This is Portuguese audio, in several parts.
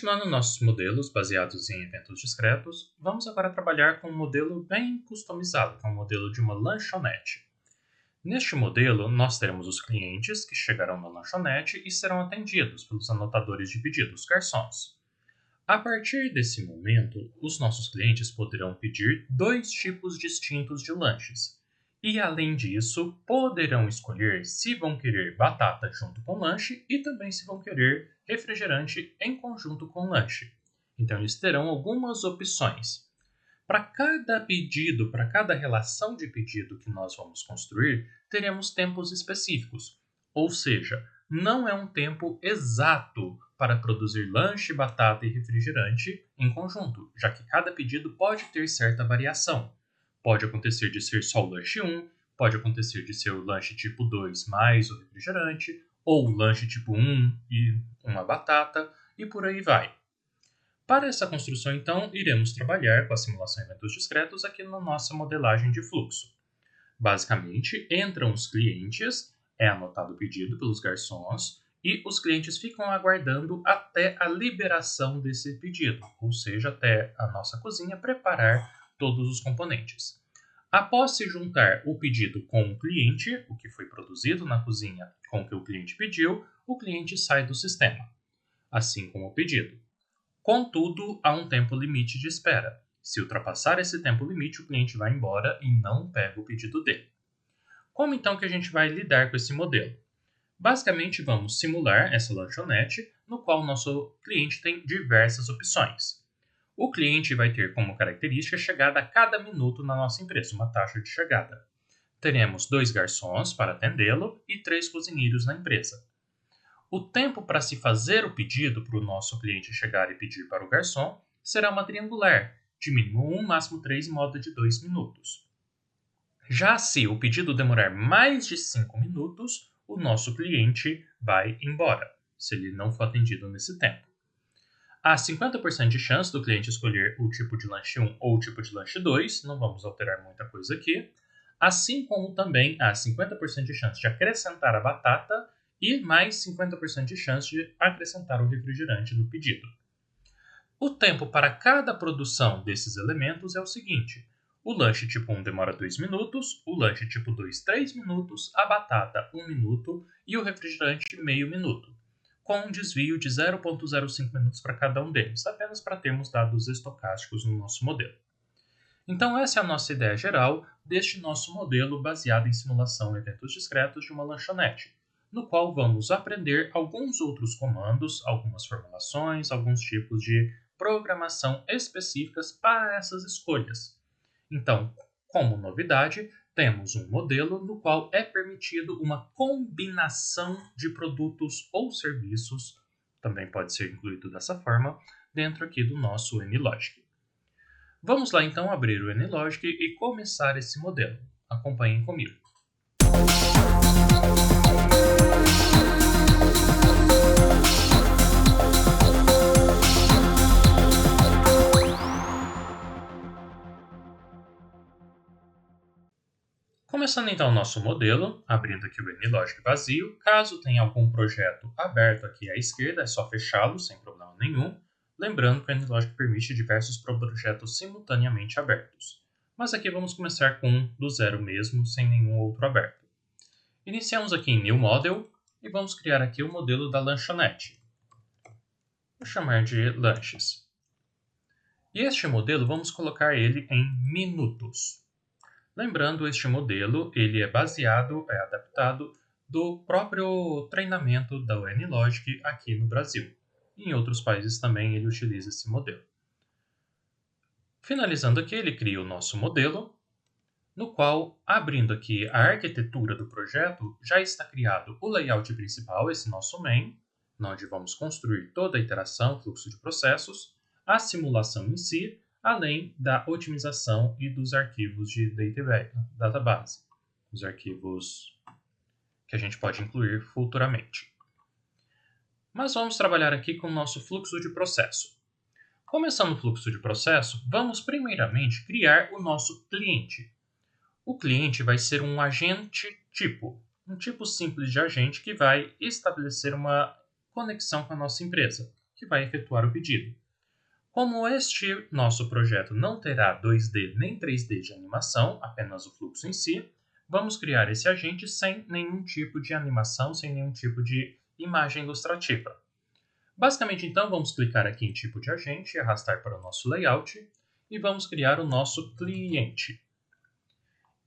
Continuando nossos modelos baseados em eventos discretos, vamos agora trabalhar com um modelo bem customizado, que é um modelo de uma lanchonete. Neste modelo, nós teremos os clientes que chegarão na lanchonete e serão atendidos pelos anotadores de pedidos, garçons. A partir desse momento, os nossos clientes poderão pedir dois tipos distintos de lanches. E, além disso, poderão escolher se vão querer batata junto com lanche e também se vão querer refrigerante em conjunto com lanche. Então, eles terão algumas opções. Para cada pedido, para cada relação de pedido que nós vamos construir, teremos tempos específicos. Ou seja, não é um tempo exato para produzir lanche, batata e refrigerante em conjunto, já que cada pedido pode ter certa variação. Pode acontecer de ser só o lanche 1, pode acontecer de ser o lanche tipo 2 mais o refrigerante, ou o lanche tipo 1 e uma batata, e por aí vai. Para essa construção, então, iremos trabalhar com a simulação de eventos discretos aqui na nossa modelagem de fluxo. Basicamente, entram os clientes, é anotado o pedido pelos garçons, e os clientes ficam aguardando até a liberação desse pedido, ou seja, até a nossa cozinha preparar todos os componentes. Após se juntar o pedido com o cliente, o que foi produzido na cozinha com o que o cliente pediu, o cliente sai do sistema, assim como o pedido. Contudo, há um tempo limite de espera. Se ultrapassar esse tempo limite, o cliente vai embora e não pega o pedido dele. Como então que a gente vai lidar com esse modelo? Basicamente, vamos simular essa lanchonete, no qual o nosso cliente tem diversas opções. O cliente vai ter como característica a chegada a cada minuto na nossa empresa, uma taxa de chegada. Teremos 2 garçons para atendê-lo e 3 cozinheiros na empresa. O tempo para se fazer o pedido para o nosso cliente chegar e pedir para o garçom será uma triangular, de mínimo 1, máximo 3 e moda de 2 minutos. Já se o pedido demorar mais de 5 minutos, o nosso cliente vai embora, se ele não for atendido nesse tempo. Há 50% de chance do cliente escolher o tipo de lanche 1 ou o tipo de lanche 2, não vamos alterar muita coisa aqui, assim como também há 50% de chance de acrescentar a batata e mais 50% de chance de acrescentar o refrigerante no pedido. O tempo para cada produção desses elementos é o seguinte: o lanche tipo 1 demora 2 minutos, o lanche tipo 2 3 minutos, a batata 1 minuto e o refrigerante meio minuto, com um desvio de 0,05 minutos para cada um deles, apenas para termos dados estocásticos no nosso modelo. Então essa é a nossa ideia geral deste nosso modelo baseado em simulação de eventos discretos de uma lanchonete, no qual vamos aprender alguns outros comandos, algumas formulações, alguns tipos de programação específicas para essas escolhas. Então, como novidade, temos um modelo no qual é permitido uma combinação de produtos ou serviços, também pode ser incluído dessa forma, dentro aqui do nosso NLogic. Vamos lá então abrir o NLogic e começar esse modelo. Acompanhem comigo. Começando então o nosso modelo, abrindo aqui o NLogic vazio, caso tenha algum projeto aberto aqui à esquerda, é só fechá-lo sem problema nenhum, lembrando que o NLogic permite diversos projetos simultaneamente abertos. Mas aqui vamos começar com um do zero mesmo, sem nenhum outro aberto. Iniciamos aqui em New Model e vamos criar aqui o modelo da lanchonete. Vou chamar de lanches. E este modelo vamos colocar ele em minutos. Lembrando, este modelo ele é adaptado do próprio treinamento da NLogic aqui no Brasil. Em outros países também ele utiliza esse modelo. Finalizando aqui, ele cria o nosso modelo, no qual, abrindo aqui a arquitetura do projeto, já está criado o layout principal, esse nosso main, onde vamos construir toda a iteração, fluxo de processos, a simulação em si, além da otimização e dos arquivos de database, os arquivos que a gente pode incluir futuramente. Mas vamos trabalhar aqui com o nosso fluxo de processo. Começando o fluxo de processo, vamos primeiramente criar o nosso cliente. O cliente vai ser um agente tipo, um tipo simples de agente que vai estabelecer uma conexão com a nossa empresa, que vai efetuar o pedido. Como este nosso projeto não terá 2D nem 3D de animação, apenas o fluxo em si, vamos criar esse agente sem nenhum tipo de animação, sem nenhum tipo de imagem ilustrativa. Basicamente, então, vamos clicar aqui em tipo de agente e arrastar para o nosso layout e vamos criar o nosso cliente.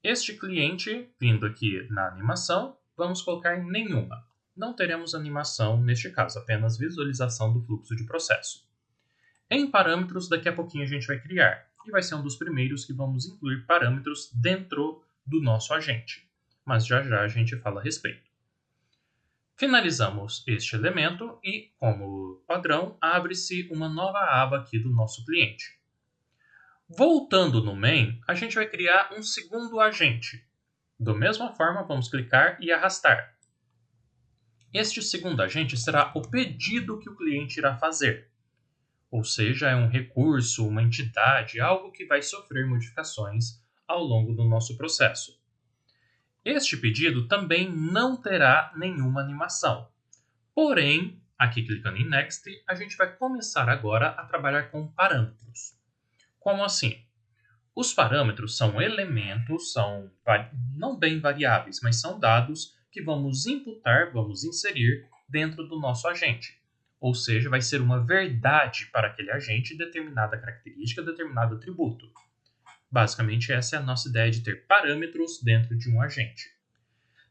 Este cliente, vindo aqui na animação, vamos colocar nenhuma. Não teremos animação neste caso, apenas visualização do fluxo de processo. Em parâmetros, daqui a pouquinho a gente vai criar, e vai ser um dos primeiros que vamos incluir parâmetros dentro do nosso agente, mas já já a gente fala a respeito. Finalizamos este elemento e, como padrão, abre-se uma nova aba aqui do nosso cliente. Voltando no main, a gente vai criar um segundo agente. Da mesma forma, vamos clicar e arrastar. Este segundo agente será o pedido que o cliente irá fazer. Ou seja, é um recurso, uma entidade, algo que vai sofrer modificações ao longo do nosso processo. Este pedido também não terá nenhuma animação. Porém, aqui clicando em Next, a gente vai começar agora a trabalhar com parâmetros. Como assim? Os parâmetros são elementos, são não bem variáveis, mas são dados que vamos imputar, vamos inserir dentro do nosso agente. Ou seja, vai ser uma verdade para aquele agente determinada característica, determinado atributo. Basicamente, essa é a nossa ideia de ter parâmetros dentro de um agente.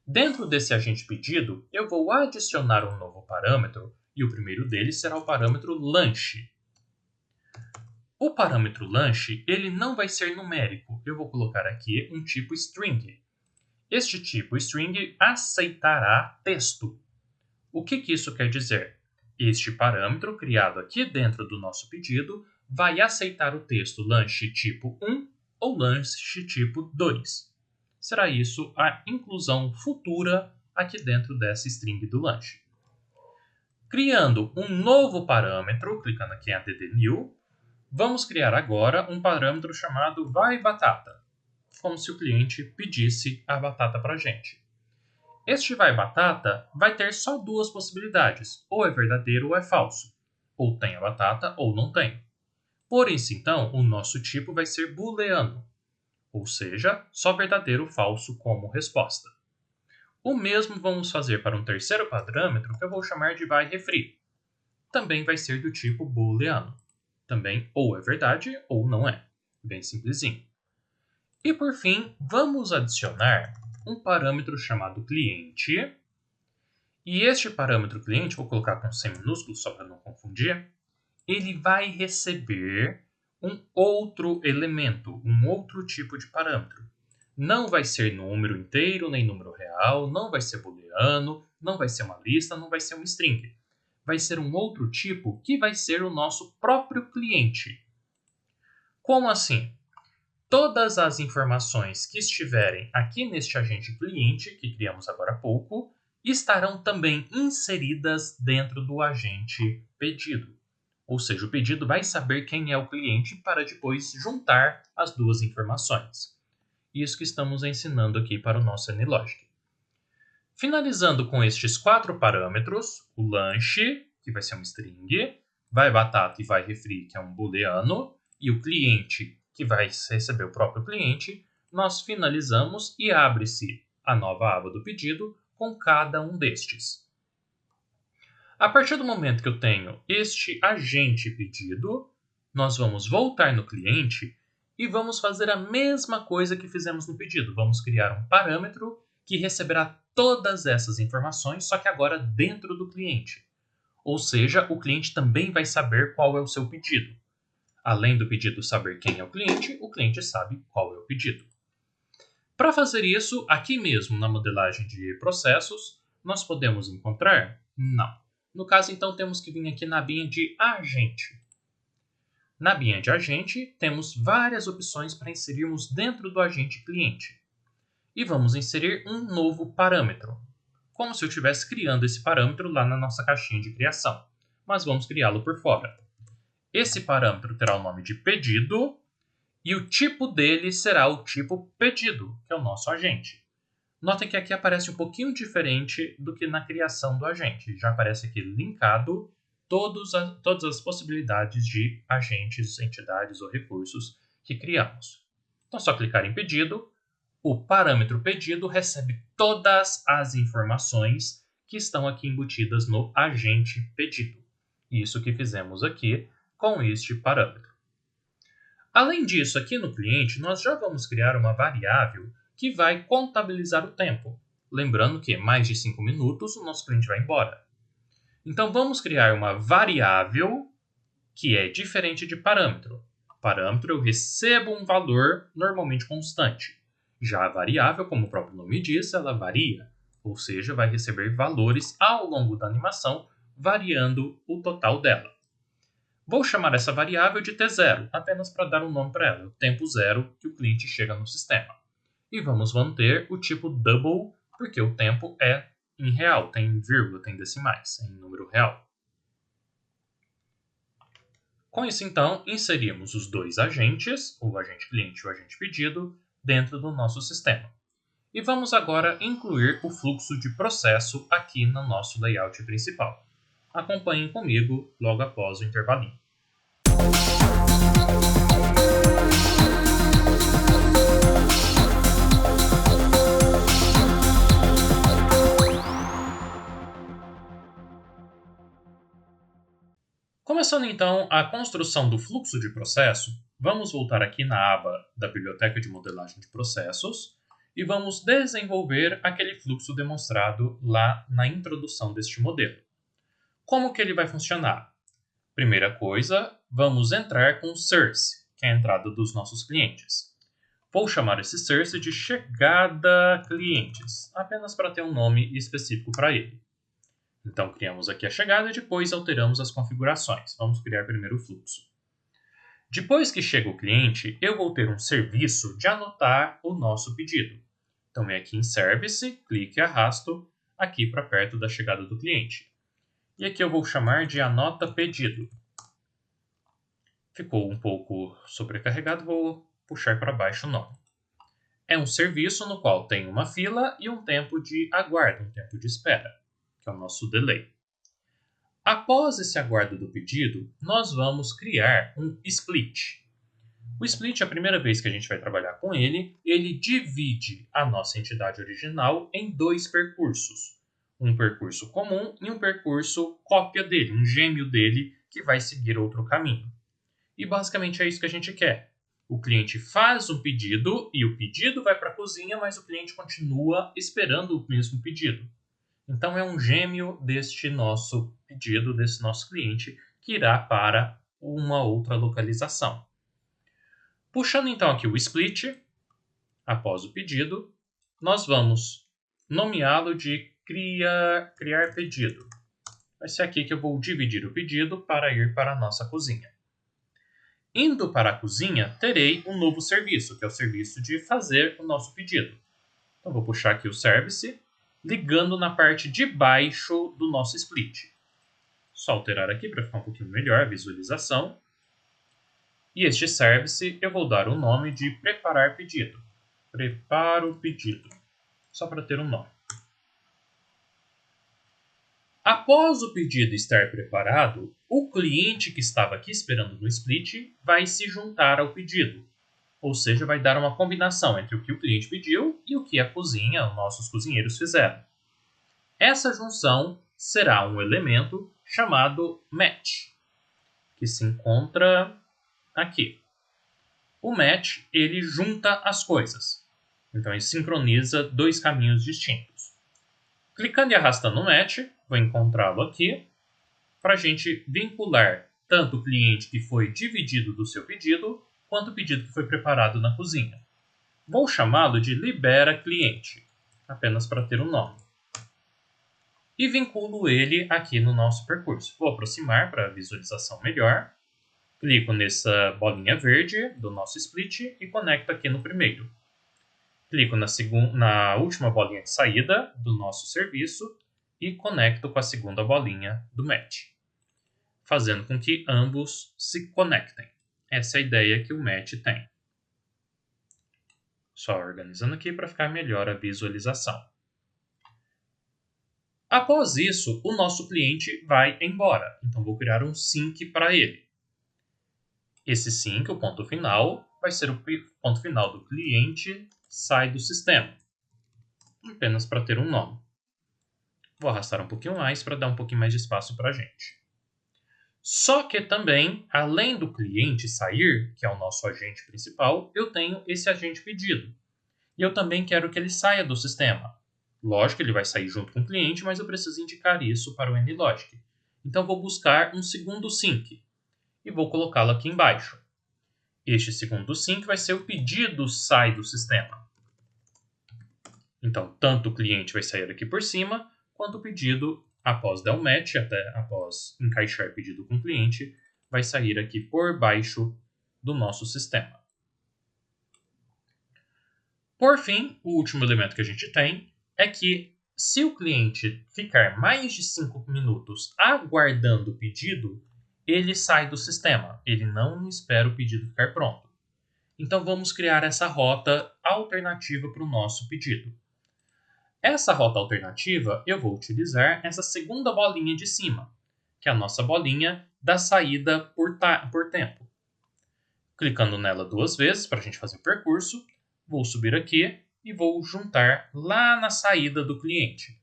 Dentro desse agente pedido, eu vou adicionar um novo parâmetro, e o primeiro deles será o parâmetro lanche. O parâmetro lanche, ele não vai ser numérico. Eu vou colocar aqui um tipo string. Este tipo string aceitará texto. O que isso quer dizer? Este parâmetro, criado aqui dentro do nosso pedido, vai aceitar o texto lanche tipo 1 ou lanche tipo 2. Será isso a inclusão futura aqui dentro dessa string do lanche. Criando um novo parâmetro, clicando aqui em add new, vamos criar agora um parâmetro chamado vai_batata, como se o cliente pedisse a batata para a gente. Este vai_batata vai ter só duas possibilidades, ou é verdadeiro ou é falso, ou tem a batata ou não tem. Por isso, então, o nosso tipo vai ser booleano, ou seja, só verdadeiro ou falso como resposta. O mesmo vamos fazer para um terceiro parâmetro que eu vou chamar de vai_refri. Também vai ser do tipo booleano. Também ou é verdade ou não é. Bem simplesinho. E por fim, vamos adicionar um parâmetro chamado cliente. E este parâmetro cliente, vou colocar com C minúsculo só para não confundir, ele vai receber um outro elemento, um outro tipo de parâmetro. Não vai ser número inteiro, nem número real, não vai ser booleano, não vai ser uma lista, não vai ser um string. Vai ser um outro tipo que vai ser o nosso próprio cliente. Como assim? Todas as informações que estiverem aqui neste agente cliente, que criamos agora há pouco, estarão também inseridas dentro do agente pedido. Ou seja, o pedido vai saber quem é o cliente para depois juntar as duas informações. Isso que estamos ensinando aqui para o nosso AnyLogic. Finalizando com estes 4 parâmetros, o lanche, que vai ser um string, vai_batata e vai_refri, que é um booleano, e o cliente, que vai receber o próprio cliente, nós finalizamos e abre-se a nova aba do pedido com cada um destes. A partir do momento que eu tenho este agente pedido, nós vamos voltar no cliente e vamos fazer a mesma coisa que fizemos no pedido. Vamos criar um parâmetro que receberá todas essas informações, só que agora dentro do cliente. Ou seja, o cliente também vai saber qual é o seu pedido. Além do pedido saber quem é o cliente sabe qual é o pedido. Para fazer isso, aqui mesmo na modelagem de processos, nós podemos encontrar? Não. No caso, então, temos que vir aqui na abinha de agente. Na abinha de agente, temos várias opções para inserirmos dentro do agente cliente. E vamos inserir um novo parâmetro, como se eu estivesse criando esse parâmetro lá na nossa caixinha de criação, mas vamos criá-lo por fora. Esse parâmetro terá o nome de pedido e o tipo dele será o tipo pedido, que é o nosso agente. Notem que aqui aparece um pouquinho diferente do que na criação do agente. Já aparece aqui linkado todas as possibilidades de agentes, entidades ou recursos que criamos. Então, é só clicar em pedido. O parâmetro pedido recebe todas as informações que estão aqui embutidas no agente pedido. Isso que fizemos aqui com este parâmetro. Além disso, aqui no cliente, nós já vamos criar uma variável que vai contabilizar o tempo. Lembrando que mais de 5 minutos o nosso cliente vai embora. Então, vamos criar uma variável que é diferente de parâmetro. Parâmetro, eu recebo um valor normalmente constante. Já a variável, como o próprio nome diz, ela varia. Ou seja, vai receber valores ao longo da animação, variando o total dela. Vou chamar essa variável de T0, apenas para dar um nome para ela, o tempo zero que o cliente chega no sistema. E vamos manter o tipo double, porque o tempo é em real, tem vírgula, tem decimais, em número real. Com isso, então, inserimos os dois agentes, o agente cliente e o agente pedido, dentro do nosso sistema. E vamos agora incluir o fluxo de processo aqui no nosso layout principal. Acompanhem comigo logo após o intervalinho. Começando então a construção do fluxo de processo, vamos voltar aqui na aba da biblioteca de modelagem de processos e vamos desenvolver aquele fluxo demonstrado lá na introdução deste modelo. Como que ele vai funcionar? Primeira coisa, vamos entrar com o source, que é a entrada dos nossos clientes. Vou chamar esse source de chegada clientes, apenas para ter um nome específico para ele. Então, criamos aqui a chegada e depois alteramos as configurações. Vamos criar primeiro o fluxo. Depois que chega o cliente, eu vou ter um serviço de anotar o nosso pedido. Então, venho aqui em Service, clique e arrasto aqui para perto da chegada do cliente. E aqui eu vou chamar de anota pedido. Ficou um pouco sobrecarregado, vou puxar para baixo o nome. É um serviço no qual tem uma fila e um tempo de aguardo, um tempo de espera, que é o nosso delay. Após esse aguardo do pedido, nós vamos criar um split. O split é a primeira vez que a gente vai trabalhar com ele, ele divide a nossa entidade original em dois percursos. Um percurso comum e um percurso cópia dele, um gêmeo dele que vai seguir outro caminho. E basicamente é isso que a gente quer. O cliente faz um pedido e o pedido vai para a cozinha, mas o cliente continua esperando o mesmo pedido. Então, é um gêmeo deste nosso pedido, desse nosso cliente, que irá para uma outra localização. Puxando então aqui o split, após o pedido, nós vamos nomeá-lo de criar pedido. Vai ser aqui que eu vou dividir o pedido para ir para a nossa cozinha. Indo para a cozinha, terei um novo serviço, que é o serviço de fazer o nosso pedido. Então, vou puxar aqui o service, ligando na parte de baixo do nosso split. Só alterar aqui para ficar um pouquinho melhor a visualização. E este service eu vou dar o nome de preparar pedido. Preparo pedido. Só para ter um nome. Após o pedido estar preparado, o cliente que estava aqui esperando no split vai se juntar ao pedido. Ou seja, vai dar uma combinação entre o que o cliente pediu e o que a cozinha, os nossos cozinheiros fizeram. Essa junção será um elemento chamado match, que se encontra aqui. O match, ele junta as coisas. Então, ele sincroniza dois caminhos distintos. Clicando e arrastando o match, vou encontrá-lo aqui, para a gente vincular tanto o cliente que foi dividido do seu pedido, quanto o pedido que foi preparado na cozinha. Vou chamá-lo de libera cliente, apenas para ter um nome. E vinculo ele aqui no nosso percurso. Vou aproximar para a visualização melhor. Clico nessa bolinha verde do nosso split e conecto aqui no primeiro. Clico na última bolinha de saída do nosso serviço e conecto com a segunda bolinha do match, fazendo com que ambos se conectem. Essa é a ideia que o match tem. Só organizando aqui para ficar melhor a visualização. Após isso, o nosso cliente vai embora. Então, vou criar um sync para ele. Esse sync, o ponto final, vai ser o ponto final do cliente sai do sistema. Apenas para ter um nome. Vou arrastar um pouquinho mais para dar um pouquinho mais de espaço para a gente. Só que também, além do cliente sair, que é o nosso agente principal, eu tenho esse agente pedido. E eu também quero que ele saia do sistema. Lógico que ele vai sair junto com o cliente, mas eu preciso indicar isso para o AnyLogic. Então, vou buscar um segundo sync e vou colocá-lo aqui embaixo. Este segundo sync vai ser o pedido sai do sistema. Então, tanto o cliente vai sair aqui por cima, quanto o pedido, após dar um match, até após encaixar pedido com o cliente, vai sair aqui por baixo do nosso sistema. Por fim, o último elemento que a gente tem é que se o cliente ficar mais de 5 minutos aguardando o pedido, ele sai do sistema, ele não espera o pedido ficar pronto. Então vamos criar essa rota alternativa para o nosso pedido. Essa rota alternativa, eu vou utilizar essa segunda bolinha de cima, que é a nossa bolinha da saída por tempo. Clicando nela 2 vezes para a gente fazer o percurso, vou subir aqui e vou juntar lá na saída do cliente.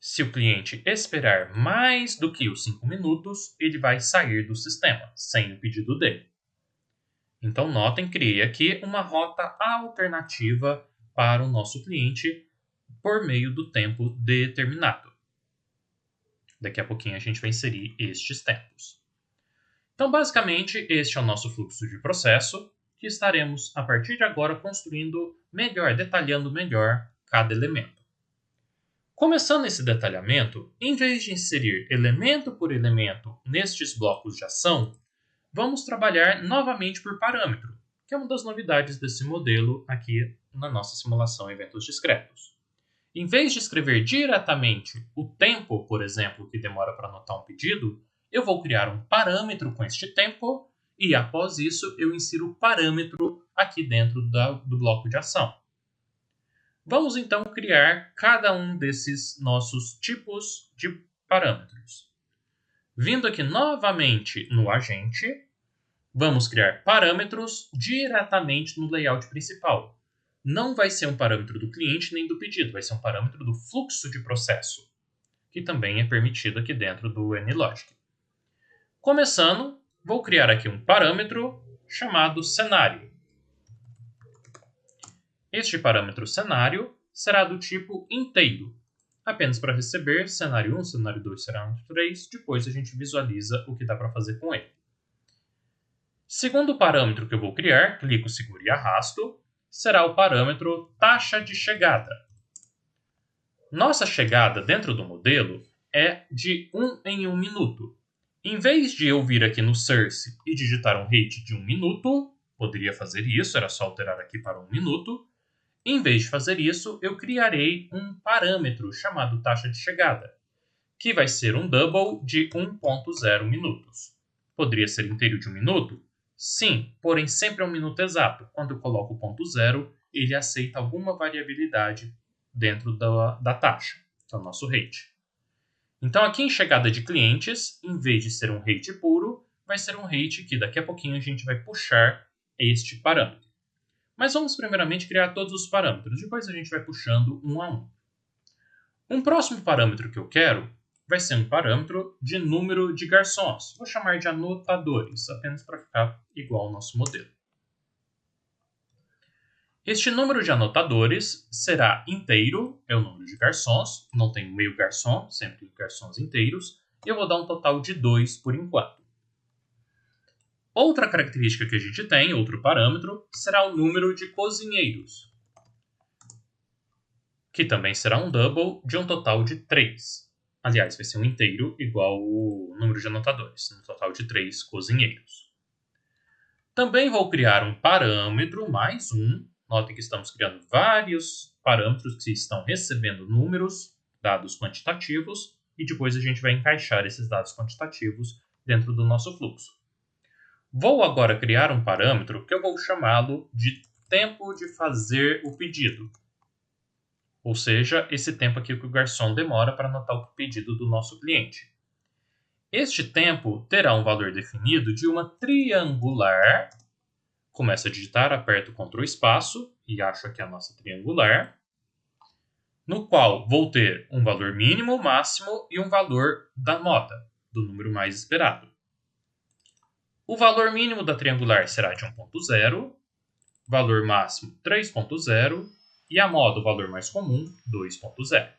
Se o cliente esperar mais do que os 5 minutos, ele vai sair do sistema, sem o pedido dele. Então, notem, criei aqui uma rota alternativa para o nosso cliente por meio do tempo determinado. Daqui a pouquinho a gente vai inserir estes tempos. Então, basicamente, este é o nosso fluxo de processo, que estaremos, a partir de agora, construindo melhor, detalhando melhor cada elemento. Começando esse detalhamento, em vez de inserir elemento por elemento nestes blocos de ação, vamos trabalhar novamente por parâmetro, que é uma das novidades desse modelo aqui na nossa simulação eventos discretos. Em vez de escrever diretamente o tempo, por exemplo, que demora para anotar um pedido, eu vou criar um parâmetro com este tempo e, após isso, eu insiro o parâmetro aqui dentro do bloco de ação. Vamos, então, criar cada um desses nossos tipos de parâmetros. Vindo aqui novamente no agente, vamos criar parâmetros diretamente no layout principal. Não vai ser um parâmetro do cliente nem do pedido, vai ser um parâmetro do fluxo de processo, que também é permitido aqui dentro do AnyLogic. Começando, vou criar aqui um parâmetro chamado cenário. Este parâmetro cenário será do tipo inteiro, apenas para receber cenário 1, cenário 2, cenário 3, depois a gente visualiza o que dá para fazer com ele. Segundo parâmetro que eu vou criar, clico, seguro e arrasto, será o parâmetro taxa de chegada. Nossa chegada dentro do modelo é de 1 em 1 minuto. Em vez de eu vir aqui no source e digitar um rate de 1 minuto, poderia fazer isso, era só alterar aqui para 1 minuto. Em vez de fazer isso, eu criarei um parâmetro chamado taxa de chegada, que vai ser um double de 1.0 minutos. Poderia ser inteiro de 1 minuto? Sim, porém sempre é 1 minuto exato. Quando eu coloco o ponto zero, ele aceita alguma variabilidade dentro da taxa, que é o nosso rate. Então aqui em chegada de clientes, em vez de ser um rate puro, vai ser um rate que daqui a pouquinho a gente vai puxar este parâmetro. Mas vamos primeiramente criar todos os parâmetros, depois a gente vai puxando um a um. Um próximo parâmetro que eu quero vai ser um parâmetro de número de garçons. Vou chamar de anotadores, apenas para ficar igual ao nosso modelo. Este número de anotadores será inteiro, é o número de garçons, não tem meio garçom, sempre garçons inteiros, e eu vou dar um total de 2 por enquanto. Outra característica que a gente tem, outro parâmetro, será o número de cozinheiros, que também será um double de um total de 3. Aliás, vai ser um inteiro igual o número de anotadores, um total de 3 cozinheiros. Também vou criar um parâmetro, mais um. Notem que estamos criando vários parâmetros que estão recebendo números, dados quantitativos, e depois a gente vai encaixar esses dados quantitativos dentro do nosso fluxo. Vou agora criar um parâmetro que eu vou chamá-lo de tempo de fazer o pedido. ou seja, esse tempo aqui que o garçom demora para anotar o pedido do nosso cliente. Este tempo terá um valor definido de uma triangular. Começa a digitar, aperto o Ctrl espaço e acho aqui a nossa triangular, no qual vou ter um valor mínimo, máximo e um valor da nota, do número mais esperado. O valor mínimo da triangular será de 1.0, valor máximo 3.0 e a moda, o valor mais comum, 2.0.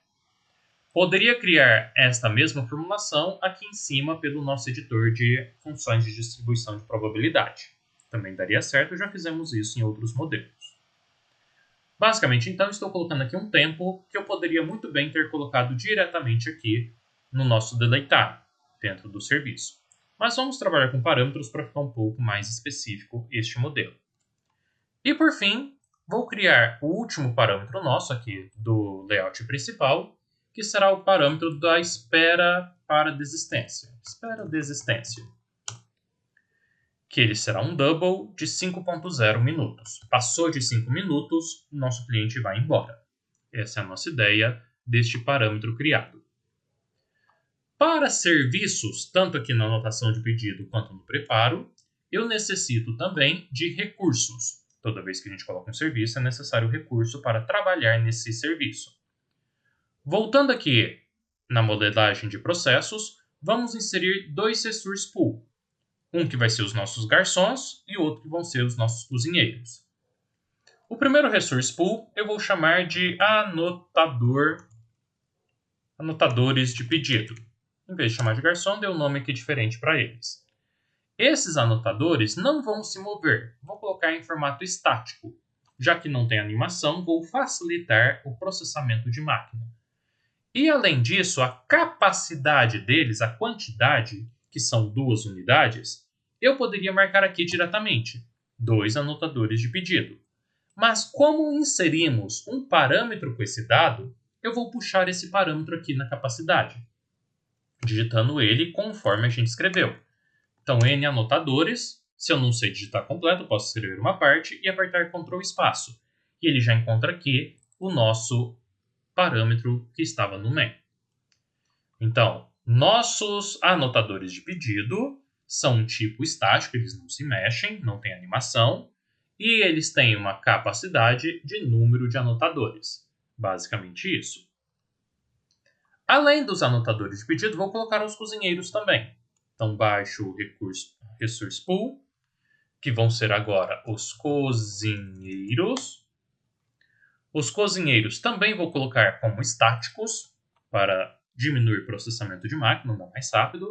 Poderia criar esta mesma formulação aqui em cima pelo nosso editor de funções de distribuição de probabilidade. Também daria certo, já fizemos isso em outros modelos. Basicamente, então, estou colocando aqui um tempo que eu poderia muito bem ter colocado diretamente aqui no nosso delay time, dentro do serviço. Mas vamos trabalhar com parâmetros para ficar um pouco mais específico este modelo. E por fim, vou criar o último parâmetro nosso aqui do layout principal, que será o parâmetro da espera para desistência. Espera desistência. Que ele será um double de 5.0 minutos. Passou de 5 minutos, nosso cliente vai embora. Essa é a nossa ideia deste parâmetro criado. Para serviços, tanto aqui na anotação de pedido quanto no preparo, eu necessito também de recursos. Toda vez que a gente coloca um serviço, é necessário recurso para trabalhar nesse serviço. Voltando aqui na modelagem de processos, vamos inserir dois resource pool. Um que vai ser os nossos garçons e outro que vão ser os nossos cozinheiros. O primeiro resource pool eu vou chamar de anotadores de pedido. Em vez de chamar de garçom, dei um nome aqui diferente para eles. Esses anotadores não vão se mover. Vou colocar em formato estático. Já que não tem animação, vou facilitar o processamento de máquina. E além disso, a capacidade deles, a quantidade, que são 2 unidades, eu poderia marcar aqui diretamente, 2 anotadores de pedido. Mas como inserimos um parâmetro com esse dado, eu vou puxar esse parâmetro aqui na capacidade, digitando ele conforme a gente escreveu. Então, N anotadores, se eu não sei digitar completo, posso escrever uma parte e apertar Ctrl espaço. E ele já encontra aqui o nosso parâmetro que estava no main. Então, nossos anotadores de pedido são um tipo estático, eles não se mexem, não tem animação, e eles têm uma capacidade de número de anotadores. Basicamente isso. Além dos anotadores de pedido, vou colocar os cozinheiros também. Então, baixo o resource pool, que vão ser agora os cozinheiros. Os cozinheiros também vou colocar como estáticos, para diminuir o processamento de máquina, andar mais rápido.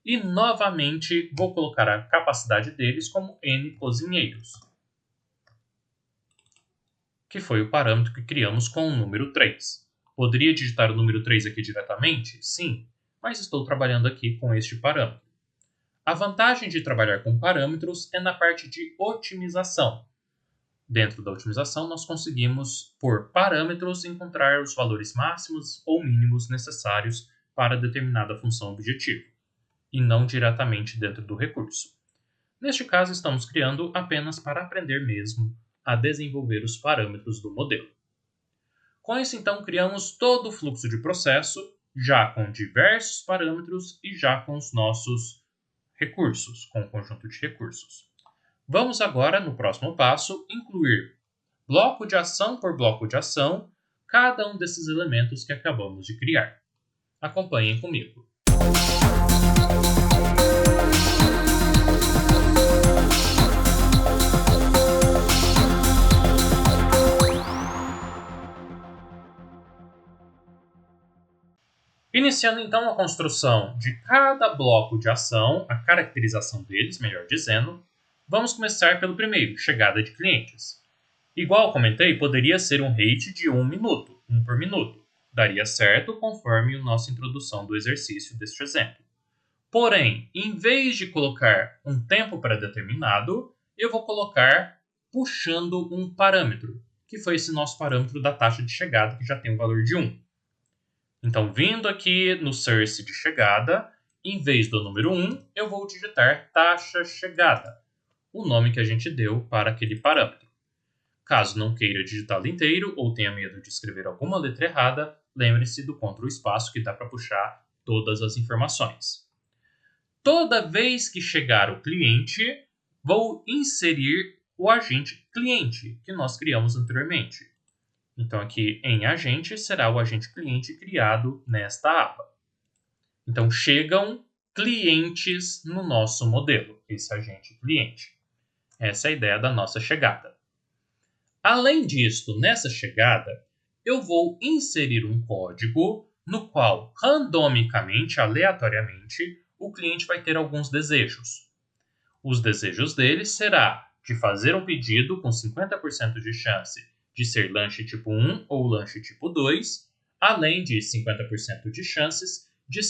E, novamente, vou colocar a capacidade deles como N cozinheiros, que foi o parâmetro que criamos com o número 3. Poderia digitar o número 3 aqui diretamente? Sim, mas estou trabalhando aqui com este parâmetro. A vantagem de trabalhar com parâmetros é na parte de otimização. Dentro da otimização, nós conseguimos, por parâmetros, encontrar os valores máximos ou mínimos necessários para determinada função objetivo, e não diretamente dentro do recurso. Neste caso, estamos criando apenas para aprender mesmo a desenvolver os parâmetros do modelo. Com isso, então, criamos todo o fluxo de processo, já com diversos parâmetros e já com os nossos recursos, com o conjunto de recursos. Vamos agora, no próximo passo, incluir bloco de ação por bloco de ação, cada um desses elementos que acabamos de criar. Acompanhem comigo. Iniciando então a construção de cada bloco de ação, a caracterização deles, melhor dizendo, vamos começar pelo primeiro, chegada de clientes. Igual comentei, poderia ser um rate de 1 minuto, 1 por minuto. Daria certo conforme a nossa introdução do exercício deste exemplo. Porém, em vez de colocar um tempo pré-determinado, eu vou colocar puxando um parâmetro, que foi esse nosso parâmetro da taxa de chegada, que já tem o valor de 1. Então, vindo aqui no source de chegada, em vez do número 1, eu vou digitar taxa chegada, o nome que a gente deu para aquele parâmetro. Caso não queira digitá-lo inteiro ou tenha medo de escrever alguma letra errada, lembre-se do Ctrl espaço que dá para puxar todas as informações. Toda vez que chegar o cliente, vou inserir o agente cliente que nós criamos anteriormente. Então, aqui em agente será o agente cliente criado nesta aba. Então, chegam clientes no nosso modelo, esse agente cliente. Essa é a ideia da nossa chegada. Além disso, nessa chegada, eu vou inserir um código no qual, randomicamente, aleatoriamente, o cliente vai ter alguns desejos. Os desejos dele será de fazer um pedido com 50% de chance de ser lanche tipo 1 ou lanche tipo 2, além de 50% de chances de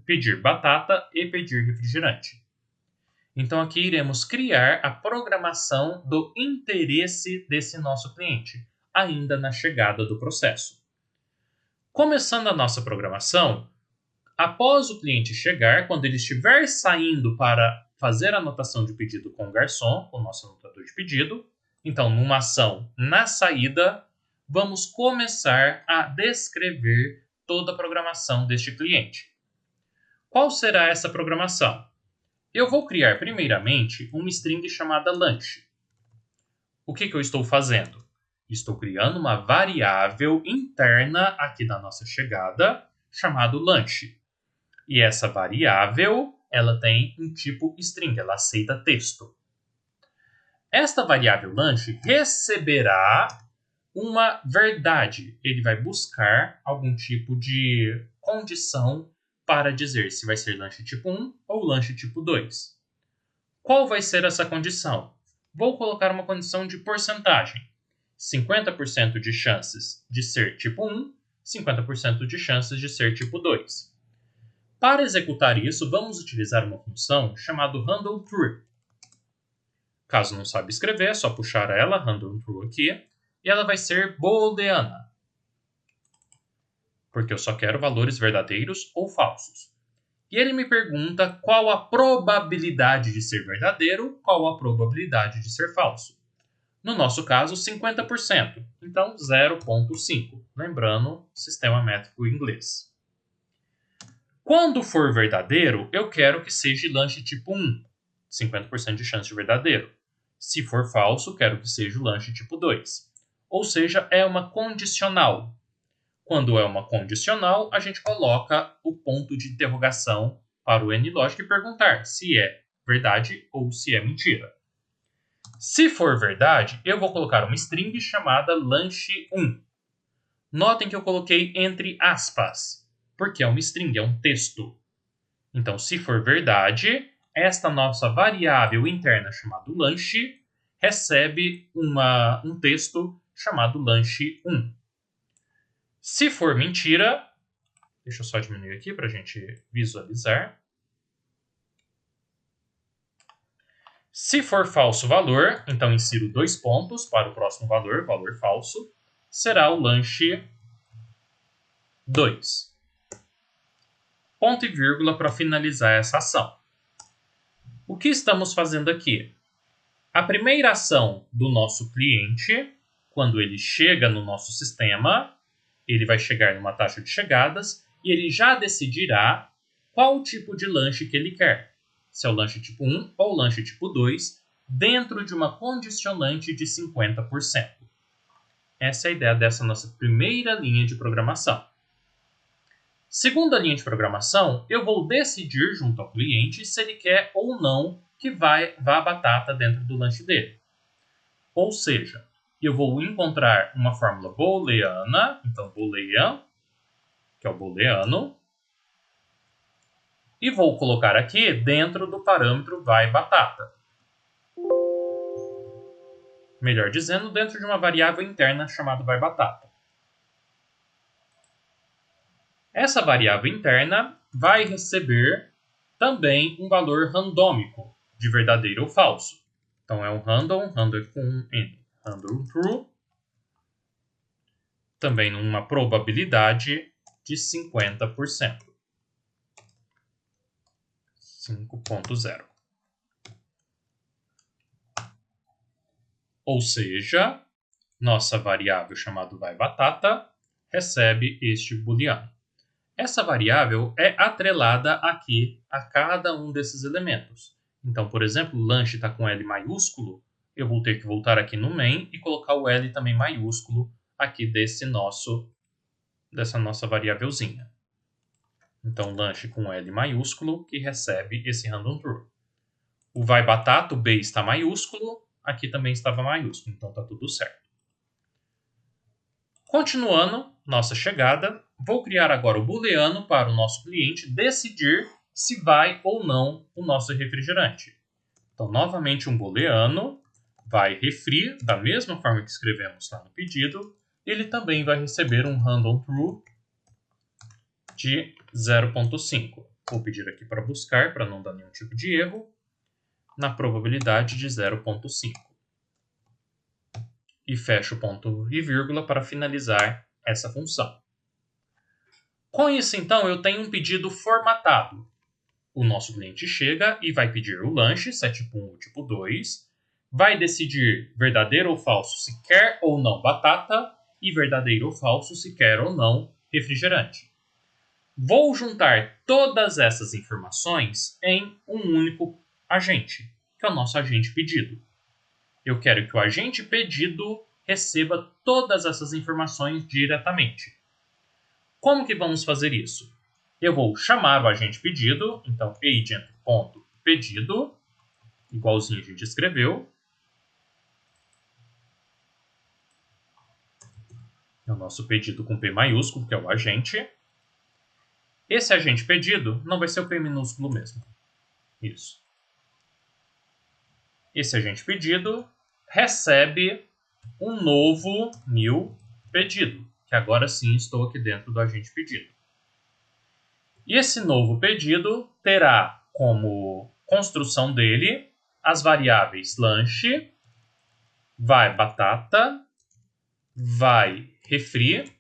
pedir batata e pedir refrigerante. Então, aqui iremos criar a programação do interesse desse nosso cliente, ainda na chegada do processo. Começando a nossa programação, após o cliente chegar, quando ele estiver saindo para fazer a anotação de pedido com o garçom, com o nosso anotador de pedido, então, numa ação na saída, vamos começar a descrever toda a programação deste cliente. Qual será essa programação? Eu vou criar, primeiramente, uma string chamada lanche. O que eu estou fazendo? Estou criando uma variável interna aqui da nossa chegada, chamada lanche. E essa variável, ela tem um tipo string, ela aceita texto. Esta variável lanche receberá uma verdade. Ele vai buscar algum tipo de condição para dizer se vai ser lanche tipo 1 ou lanche tipo 2. Qual vai ser essa condição? Vou colocar uma condição de porcentagem. 50% de chances de ser tipo 1, 50% de chances de ser tipo 2. Para executar isso, vamos utilizar uma função chamada handleTrue. Caso não sabe escrever, é só puxar ela, handleTrue aqui, e ela vai ser booleana, porque eu só quero valores verdadeiros ou falsos. E ele me pergunta qual a probabilidade de ser verdadeiro, qual a probabilidade de ser falso. No nosso caso, 50%, então 0,5, lembrando, sistema métrico inglês. Quando for verdadeiro, eu quero que seja lanche tipo 1, 50% de chance de verdadeiro. Se for falso, quero que seja o lanche tipo 2. Ou seja, é uma condicional. Quando é uma condicional, a gente coloca o ponto de interrogação para o NLogic e perguntar se é verdade ou se é mentira. Se for verdade, eu vou colocar uma string chamada lanche1. Notem que eu coloquei entre aspas, porque é uma string, é um texto. Então, se for verdade, esta nossa variável interna chamada lanche recebe um texto chamado lanche1. Se for mentira, deixa eu só diminuir aqui para a gente visualizar. Se for falso valor, então insiro 2 pontos para o próximo valor, valor falso, será o lanche 2. Ponto e vírgula para finalizar essa ação. O que estamos fazendo aqui? A primeira ação do nosso cliente, quando ele chega no nosso sistema, ele vai chegar numa taxa de chegadas e ele já decidirá qual tipo de lanche que ele quer. Se é o lanche tipo 1 ou o lanche tipo 2, dentro de uma condicionante de 50%. Essa é a ideia dessa nossa primeira linha de programação. Segunda linha de programação, eu vou decidir junto ao cliente se ele quer ou não que vá a batata dentro do lanche dele. Ou seja, eu vou encontrar uma fórmula booleana, então boolean, que é o booleano, e vou colocar aqui dentro do parâmetro vai batata. Melhor dizendo, dentro de uma variável interna chamada vai batata. Essa variável interna vai receber também um valor randômico, de verdadeiro ou falso. Então é um random com um N, random true, também numa probabilidade de 50%. 5.0. Ou seja, nossa variável chamada vai_batata recebe este booleano. Essa variável é atrelada aqui a cada um desses elementos. Então, por exemplo, lanche está com L maiúsculo, eu vou ter que voltar aqui no main e colocar o L também maiúsculo aqui dessa nossa variávelzinha. Então, lanche com L maiúsculo que recebe esse random true. O vai_batata, o B está maiúsculo, aqui também estava maiúsculo, então está tudo certo. Continuando nossa chegada, vou criar agora o booleano para o nosso cliente decidir se vai ou não o nosso refrigerante. Então, novamente um booleano vai refri, da mesma forma que escrevemos lá no pedido, ele também vai receber um random true de 0.5. Vou pedir aqui para buscar, para não dar nenhum tipo de erro, na probabilidade de 0.5. E fecho o ponto e vírgula para finalizar essa função. Com isso, então, eu tenho um pedido formatado. O nosso cliente chega e vai pedir o lanche, se é tipo 1 ou tipo 2, vai decidir verdadeiro ou falso se quer ou não batata e verdadeiro ou falso se quer ou não refrigerante. Vou juntar todas essas informações em um único agente, que é o nosso agente pedido. Eu quero que o agente pedido receba todas essas informações diretamente. Como que vamos fazer isso? Eu vou chamar o agente pedido, então agent.pedido, igualzinho a gente escreveu. É o nosso pedido com P maiúsculo, que é o agente. Esse agente pedido não vai ser o P minúsculo mesmo. Isso. Esse agente pedido recebe um novo new pedido, que agora sim estou aqui dentro do agente pedido. E esse novo pedido terá como construção dele as variáveis lanche, vai_batata, vai_refri.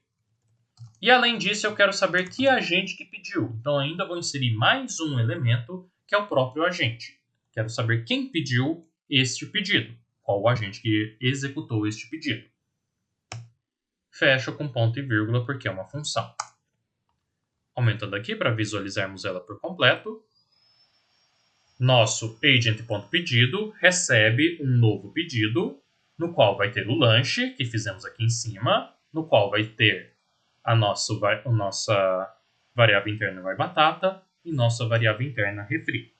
E além disso, eu quero saber que agente que pediu. Então ainda vou inserir mais um elemento, que é o próprio agente. Quero saber quem pediu este pedido. Qual o agente que executou este pedido. Fecho com ponto e vírgula porque é uma função. Aumentando aqui para visualizarmos ela por completo. Nosso agent.pedido recebe um novo pedido, no qual vai ter o lanche, que fizemos aqui em cima, no qual vai ter a nossa variável interna vai_batata e nossa variável interna refri.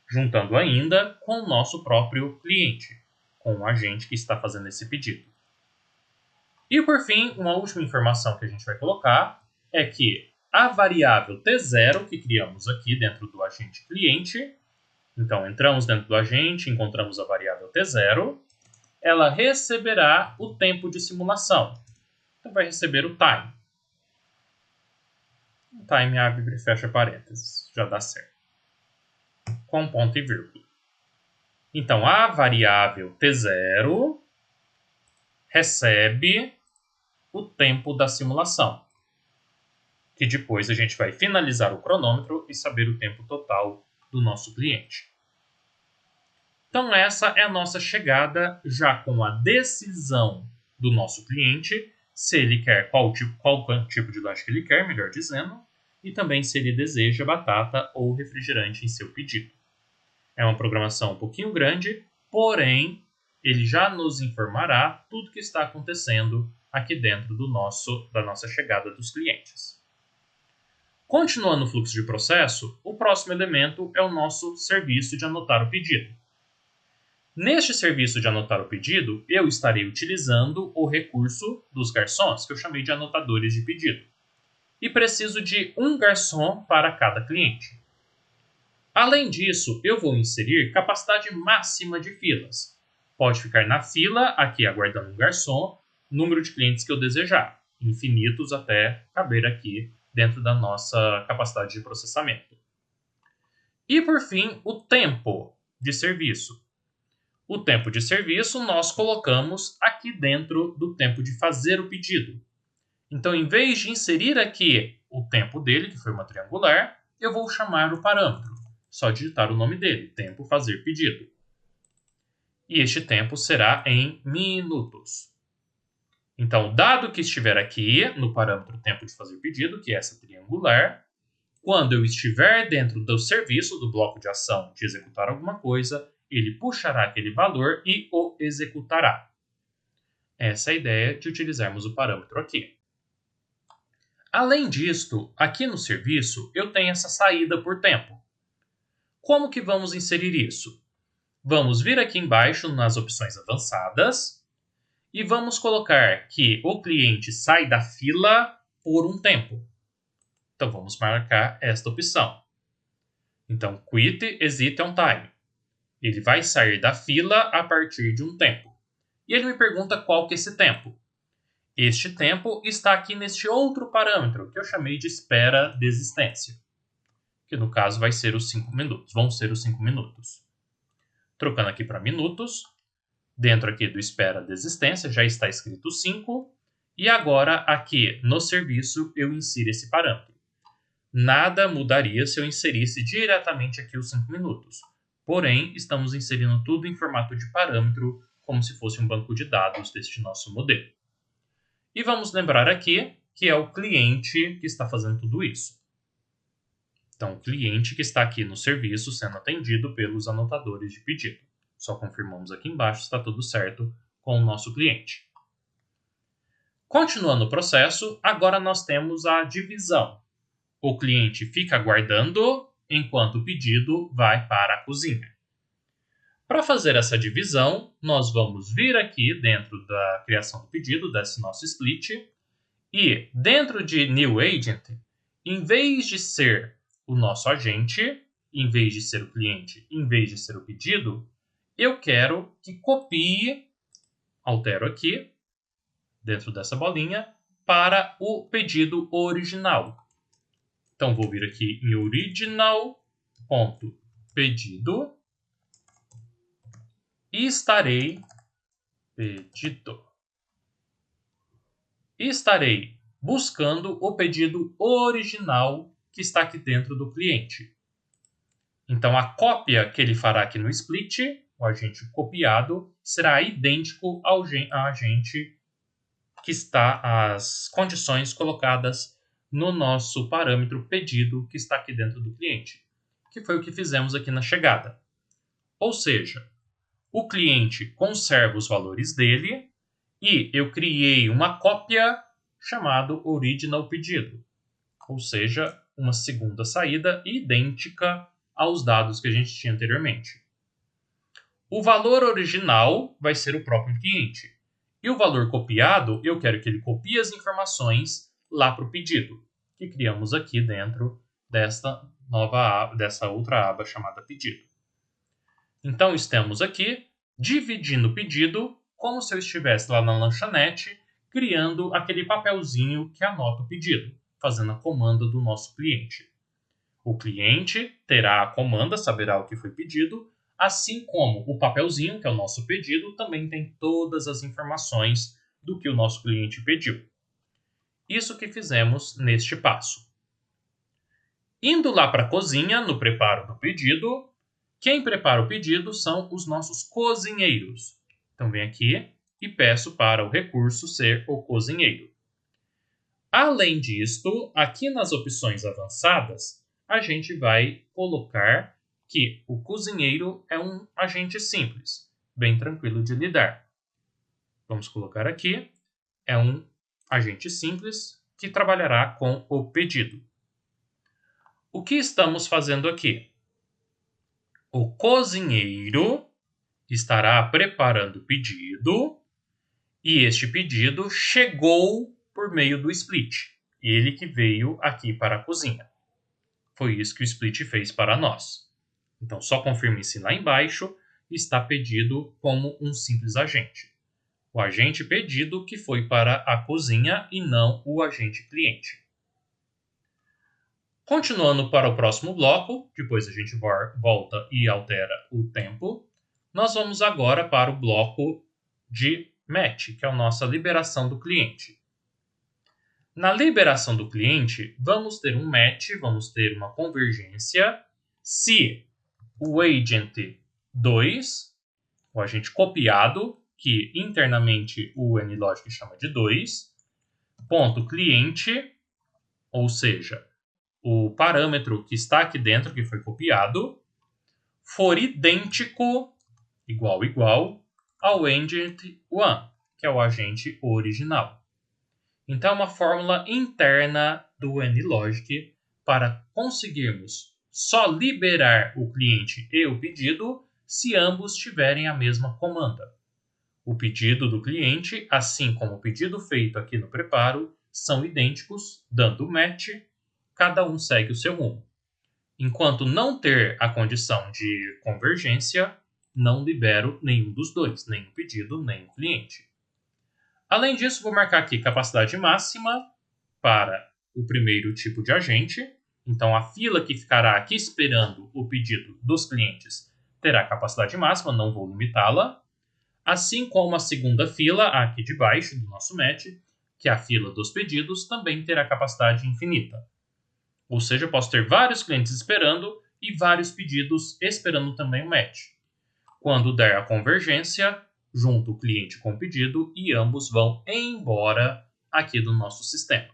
Juntando ainda com o nosso próprio cliente, com o agente que está fazendo esse pedido. E por fim, uma última informação que a gente vai colocar é que a variável T0 que criamos aqui dentro do agente cliente, então entramos dentro do agente, encontramos a variável T0, ela receberá o tempo de simulação. Então vai receber o time. O time abre e fecha parênteses, já dá certo. Com ponto e vírgula. Então a variável T0 recebe o tempo da simulação, que depois a gente vai finalizar o cronômetro e saber o tempo total do nosso cliente. Então essa é a nossa chegada já com a decisão do nosso cliente, se ele quer qual tipo de lanche que ele quer, melhor dizendo, e também se ele deseja batata ou refrigerante em seu pedido. É uma programação um pouquinho grande, porém ele já nos informará tudo o que está acontecendo aqui dentro da nossa chegada dos clientes. Continuando o fluxo de processo, o próximo elemento é o nosso serviço de anotar o pedido. Neste serviço de anotar o pedido, eu estarei utilizando o recurso dos garçons, que eu chamei de anotadores de pedido. E preciso de um garçom para cada cliente. Além disso, eu vou inserir capacidade máxima de filas. Pode ficar na fila, aqui aguardando um garçom, número de clientes que eu desejar, infinitos até caber aqui dentro da nossa capacidade de processamento. E por fim, o tempo de serviço. O tempo de serviço nós colocamos aqui dentro do tempo de fazer o pedido. Então, em vez de inserir aqui o tempo dele, que foi uma triangular, eu vou chamar o parâmetro. Só digitar o nome dele, tempo fazer pedido. E este tempo será em minutos. Então, dado que estiver aqui no parâmetro tempo de fazer pedido, que é essa triangular, quando eu estiver dentro do serviço, do bloco de ação de executar alguma coisa, ele puxará aquele valor e o executará. Essa é a ideia de utilizarmos o parâmetro aqui. Além disto, aqui no serviço, eu tenho essa saída por tempo. Como que vamos inserir isso? Vamos vir aqui embaixo nas opções avançadas e vamos colocar que o cliente sai da fila por um tempo. Então, vamos marcar esta opção. Então, quit exit on time. Ele vai sair da fila a partir de um tempo. E ele me pergunta qual que é esse tempo. Este tempo está aqui neste outro parâmetro, que eu chamei de espera desistência, que no caso vai ser os 5 minutos, vão ser os 5 minutos. Trocando aqui para minutos, dentro aqui do espera desistência já está escrito 5, e agora aqui no serviço eu insiro esse parâmetro. Nada mudaria se eu inserisse diretamente aqui os 5 minutos, porém estamos inserindo tudo em formato de parâmetro, como se fosse um banco de dados deste nosso modelo. E vamos lembrar aqui que é o cliente que está fazendo tudo isso. Então, o cliente que está aqui no serviço sendo atendido pelos anotadores de pedido. Só confirmamos aqui embaixo se está tudo certo com o nosso cliente. Continuando o processo, agora nós temos a divisão. O cliente fica aguardando enquanto o pedido vai para a cozinha. Para fazer essa divisão, nós vamos vir aqui dentro da criação do pedido, desse nosso split, e dentro de New Agent, em vez de ser o nosso agente, em vez de ser o cliente, em vez de ser o pedido, eu quero que copie, altero aqui, dentro dessa bolinha, para o pedido original. Então, vou vir aqui em original.pedido e estarei buscando o pedido original que está aqui dentro do cliente. Então, a cópia que ele fará aqui no split, o agente copiado, será idêntico ao agente que está as condições colocadas no nosso parâmetro pedido que está aqui dentro do cliente, que foi o que fizemos aqui na chegada. Ou seja, o cliente conserva os valores dele e eu criei uma cópia chamada original pedido, ou seja, uma segunda saída idêntica aos dados que a gente tinha anteriormente. O valor original vai ser o próprio cliente. E o valor copiado, eu quero que ele copie as informações lá para o pedido, que criamos aqui dentro dessa outra aba chamada pedido. Então, estamos aqui dividindo o pedido como se eu estivesse lá na lanchonete, criando aquele papelzinho que anota o pedido, fazendo a comanda do nosso cliente. O cliente terá a comanda, saberá o que foi pedido, assim como o papelzinho, que é o nosso pedido, também tem todas as informações do que o nosso cliente pediu. Isso que fizemos neste passo. Indo lá para a cozinha, no preparo do pedido, quem prepara o pedido são os nossos cozinheiros. Então, venho aqui e peço para o recurso ser o cozinheiro. Além disto, aqui nas opções avançadas, a gente vai colocar que o cozinheiro é um agente simples, bem tranquilo de lidar. Vamos colocar aqui, é um agente simples que trabalhará com o pedido. O que estamos fazendo aqui? O cozinheiro estará preparando o pedido e este pedido chegou por meio do split. Ele que veio aqui para a cozinha. Foi isso que o split fez para nós. Então, só confirme-se lá embaixo, está pedido como um simples agente. O agente pedido que foi para a cozinha e não o agente cliente. Continuando para o próximo bloco, depois a gente volta e altera o tempo, nós vamos agora para o bloco de match, que é a nossa liberação do cliente. Na liberação do cliente, vamos ter um match, vamos ter uma convergência, se o agent 2, o agente copiado, que internamente o nLogic chama de 2, ponto cliente, ou seja, o parâmetro que está aqui dentro, que foi copiado, for idêntico, igual, ao agent1, que é o agente original. Então, é uma fórmula interna do nLogic para conseguirmos só liberar o cliente e o pedido se ambos tiverem a mesma comanda. O pedido do cliente, assim como o pedido feito aqui no preparo, são idênticos, dando match, cada um segue o seu rumo. Enquanto não ter a condição de convergência, não libero nenhum dos dois, nem o pedido, nem o cliente. Além disso, vou marcar aqui capacidade máxima para o primeiro tipo de agente. Então, a fila que ficará aqui esperando o pedido dos clientes terá capacidade máxima, não vou limitá-la. Assim como a segunda fila, aqui de baixo do nosso match, que é a fila dos pedidos, também terá capacidade infinita. Ou seja, eu posso ter vários clientes esperando e vários pedidos esperando também o match. Quando der a convergência, junto o cliente com o pedido e ambos vão embora aqui do nosso sistema.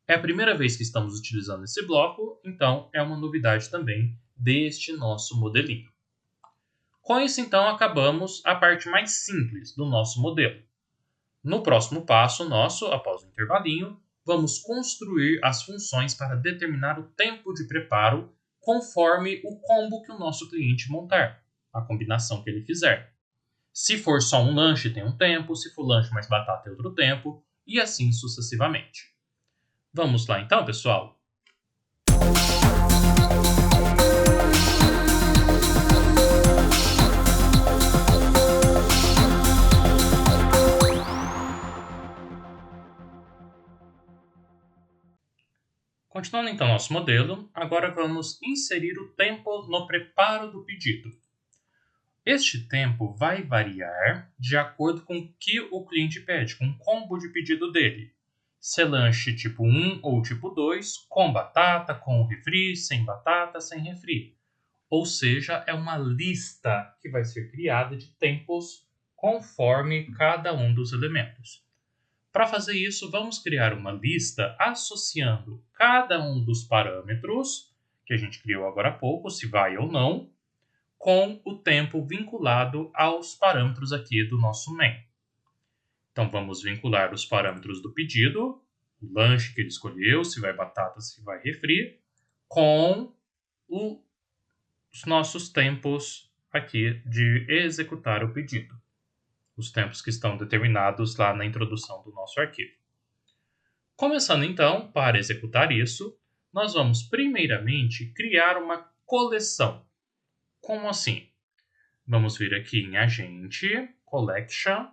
É a primeira vez que estamos utilizando esse bloco, então é uma novidade também deste nosso modelinho. Com isso, então, acabamos a parte mais simples do nosso modelo. No próximo passo nosso, após o intervalinho, vamos construir as funções para determinar o tempo de preparo conforme o combo que o nosso cliente montar, a combinação que ele fizer. Se for só um lanche, tem um tempo, se for lanche mais batata, tem outro tempo, e assim sucessivamente. Vamos lá então, pessoal? Continuando então nosso modelo, agora vamos inserir o tempo no preparo do pedido. Este tempo vai variar de acordo com o que o cliente pede, com o combo de pedido dele. Se é lanche tipo 1 ou tipo 2, com batata, com refri, sem batata, sem refri. Ou seja, é uma lista que vai ser criada de tempos conforme cada um dos elementos. Para fazer isso, vamos criar uma lista associando cada um dos parâmetros que a gente criou agora há pouco, se vai ou não, com o tempo vinculado aos parâmetros aqui do nosso main. Então, vamos vincular os parâmetros do pedido, o lanche que ele escolheu, se vai batata, se vai refri, com os nossos tempos aqui de executar o pedido. Os tempos que estão determinados lá na introdução do nosso arquivo. Começando então, para executar isso, nós vamos primeiramente criar uma coleção. Como assim? Vamos vir aqui em Agente, Collection,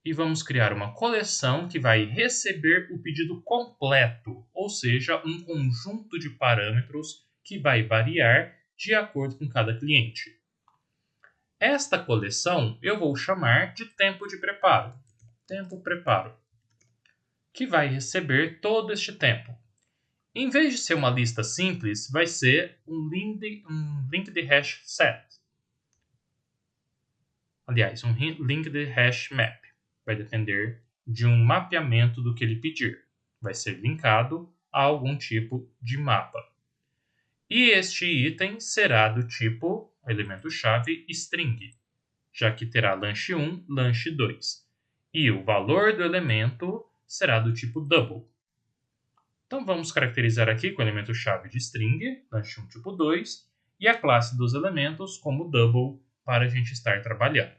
e vamos criar uma coleção que vai receber o pedido completo, ou seja, um conjunto de parâmetros que vai variar de acordo com cada cliente. Esta coleção eu vou chamar de tempo de preparo, que vai receber todo este tempo. Em vez de ser uma lista simples, vai ser um linked hash set. Aliás, um linked hash map. Vai depender de um mapeamento do que ele pedir. Vai ser linkado a algum tipo de mapa. E este item será do tipo elemento-chave string, já que terá lanche 1, lanche 2. E o valor do elemento será do tipo double. Então vamos caracterizar aqui com o elemento-chave de string, lanche 1 tipo 2, e a classe dos elementos como double para a gente estar trabalhando.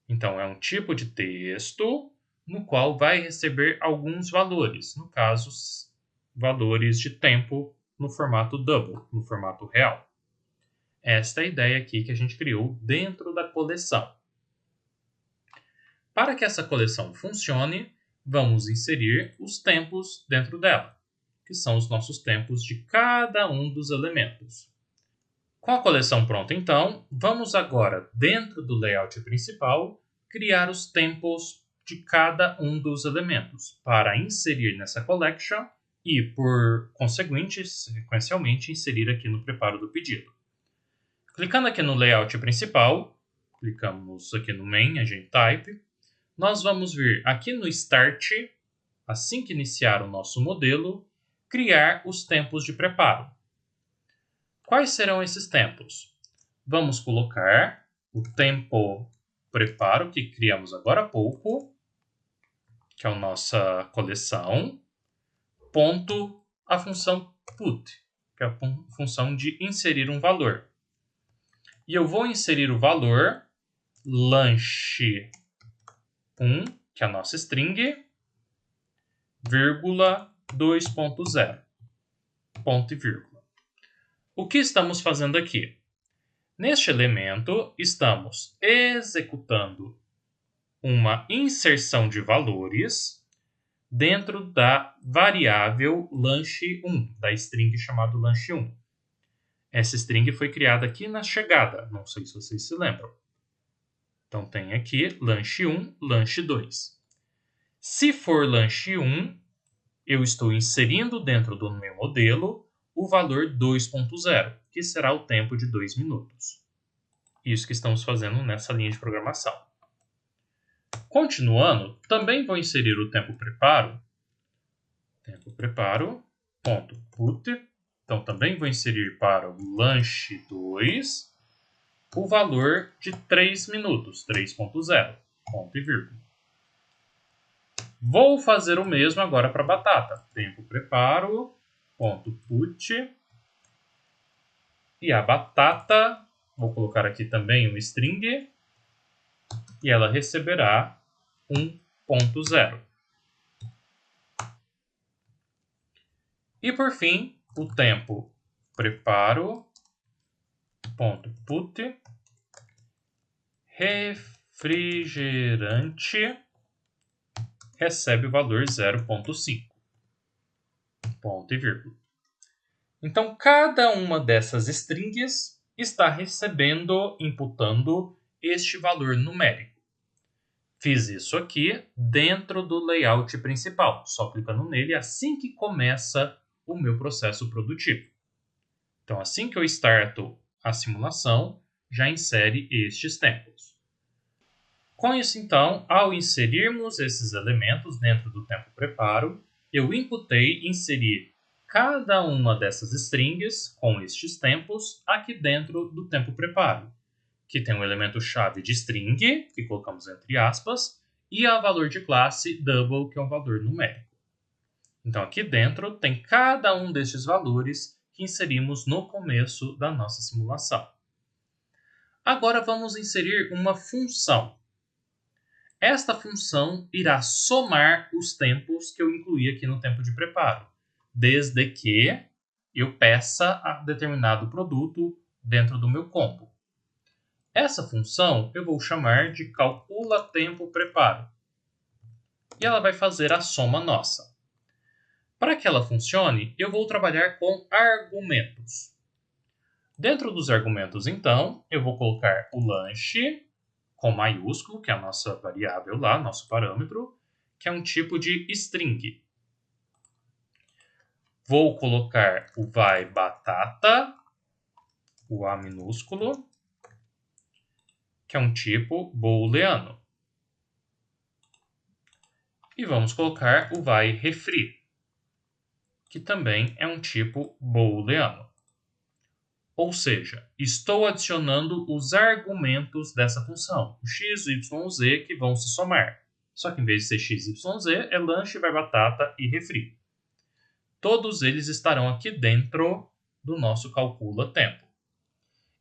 Então é um tipo de texto no qual vai receber alguns valores, no caso, valores de tempo no formato double, no formato real. Esta é a ideia aqui que a gente criou dentro da coleção. Para que essa coleção funcione, vamos inserir os tempos dentro dela, que são os nossos tempos de cada um dos elementos. Com a coleção pronta, então, vamos agora, dentro do layout principal, criar os tempos de cada um dos elementos para inserir nessa collection e, por conseguinte, sequencialmente, inserir aqui no preparo do pedido. Clicando aqui no layout principal, Clicamos aqui no Main, Agent Type. Nós vamos vir aqui no Start, assim que iniciar o nosso modelo, criar os tempos de preparo. Quais serão esses tempos? Vamos colocar o tempo preparo que criamos agora há pouco, que é a nossa coleção, ponto a função put, que é a função de inserir um valor. E eu vou inserir o valor lanche1, que é a nossa string, vírgula 2.0, ponto e vírgula. O que estamos fazendo aqui? Neste elemento, estamos executando uma inserção de valores dentro da variável lanche1, da string chamada lanche1. Essa string foi criada aqui na chegada, não sei se vocês se lembram. Então tem aqui lanche1, lanche2. Se for lanche1, eu estou inserindo dentro do meu modelo o valor 2.0, que será o tempo de 2 minutos. Isso que estamos fazendo nessa linha de programação. Continuando, também vou inserir o tempo preparo, ponto put. Então também vou inserir para o lanche2 o valor de 3 minutos, 3.0, ponto e vírgula. Vou fazer o mesmo agora para a batata. Tempo preparo, ponto put. E a batata, vou colocar aqui também um string, e ela receberá 1.0. E por fim, o tempo preparo, ponto put, refrigerante, recebe o valor 0.5, ponto e vírgula. Então, cada uma dessas strings está recebendo, imputando este valor numérico. Fiz isso aqui dentro do layout principal, só clicando nele assim que começa o meu processo produtivo. Então, assim que eu starto a simulação, já insere estes tempos. Com isso, então, ao inserirmos esses elementos dentro do tempo preparo, eu imputei inserir cada uma dessas strings com estes tempos aqui dentro do tempo preparo, que tem um elemento chave de string, que colocamos entre aspas, e a valor de classe double, que é um valor numérico. Então, aqui dentro tem cada um destes valores que inserimos no começo da nossa simulação. Agora vamos inserir uma função. Esta função irá somar os tempos que eu incluí aqui no tempo de preparo, desde que eu peça a determinado produto dentro do meu combo. Essa função eu vou chamar de calcula tempo preparo. E ela vai fazer a soma nossa. Para que ela funcione, eu vou trabalhar com argumentos. Dentro dos argumentos, então, eu vou colocar o lanche com maiúsculo, que é a nossa variável lá, nosso parâmetro, que é um tipo de string. Vou colocar o vai batata, o A minúsculo, que é um tipo booleano. E vamos colocar o vai refri, que também é um tipo booleano. Ou seja, estou adicionando os argumentos dessa função, o x, o y, o z, que vão se somar. Só que em vez de ser x, y, z, é lanche, vai batata e refri. Todos eles estarão aqui dentro do nosso calcula tempo.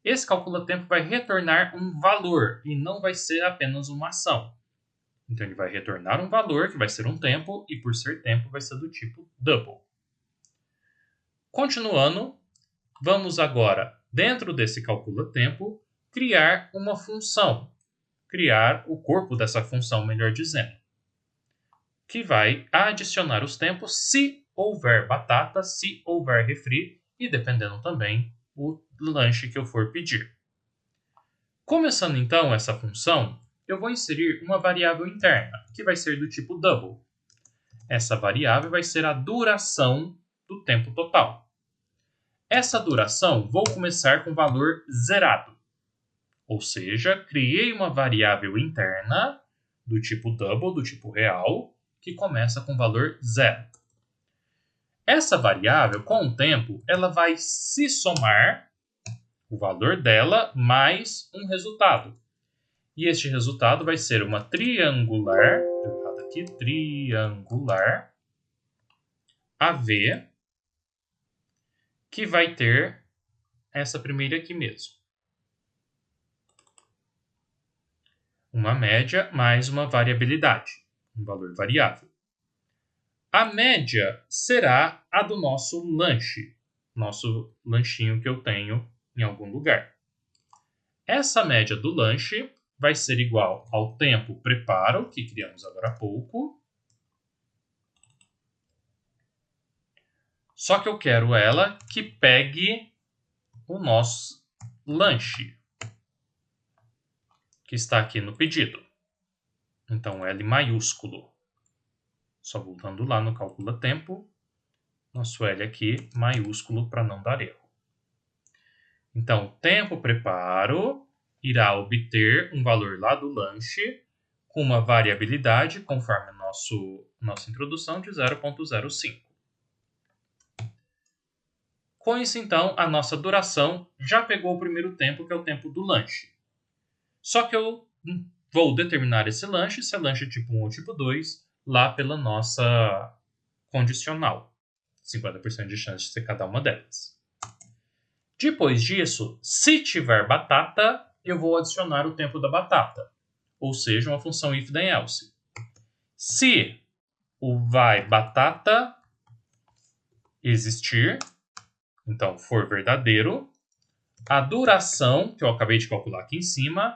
Esse calcula tempo vai retornar um valor e não vai ser apenas uma ação. Então ele vai retornar um valor que vai ser um tempo e por ser tempo vai ser do tipo double. Continuando, vamos agora, dentro desse calcula tempo, criar uma função. Criar o corpo dessa função, melhor dizendo. Que vai adicionar os tempos se houver batata, se houver refri e dependendo também o lanche que eu for pedir. Começando então essa função, eu vou inserir uma variável interna, que vai ser do tipo double. Essa variável vai ser a duração do tempo total. Essa duração vou começar com valor zerado. Ou seja, criei uma variável interna do tipo double, do tipo real, que começa com valor 0. Essa variável, com o tempo, ela vai se somar o valor dela mais um resultado. E este resultado vai ser uma triangular, deu errado aqui, triangular AV, que vai ter essa primeira aqui mesmo. Uma média mais uma variabilidade, um valor variável. A média será a do nosso lanche, nosso lanchinho que eu tenho em algum lugar. Essa média do lanche vai ser igual ao tempo preparo, que criamos agora há pouco. Só que eu quero ela que pegue o nosso lanche, que está aqui no pedido. Então, L maiúsculo. Só voltando lá no calcula tempo, nosso L aqui maiúsculo para não dar erro. Então, tempo preparo irá obter um valor lá do lanche com uma variabilidade, conforme nossa introdução, de 0,05. Com isso, então, a nossa duração já pegou o primeiro tempo, que é o tempo do lanche. Só que eu vou determinar esse lanche, se é lanche tipo 1 ou tipo 2, lá pela nossa condicional. 50% de chance de ser cada uma delas. Depois disso, se tiver batata, eu vou adicionar o tempo da batata. Ou seja, uma função if then else. Se o vai batata existir, então for verdadeiro, a duração, que eu acabei de calcular aqui em cima,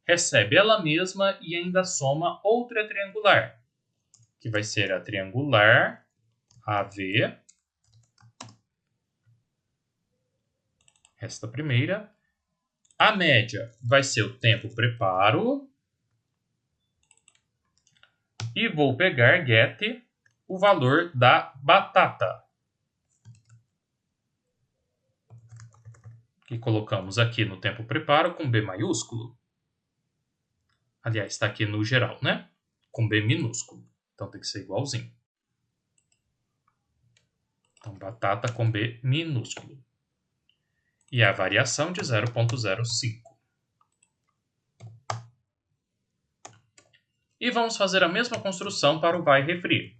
recebe ela mesma e ainda soma outra triangular, que vai ser a triangular AV, esta primeira. A média vai ser o tempo preparo. E vou pegar get o valor da batata, que colocamos aqui no tempo preparo com B maiúsculo. Aliás, está aqui no geral, né? Com B minúsculo. Então tem que ser igualzinho. Então, batata com B minúsculo. E a variação de 0,05. E vamos fazer a mesma construção para o vai refri.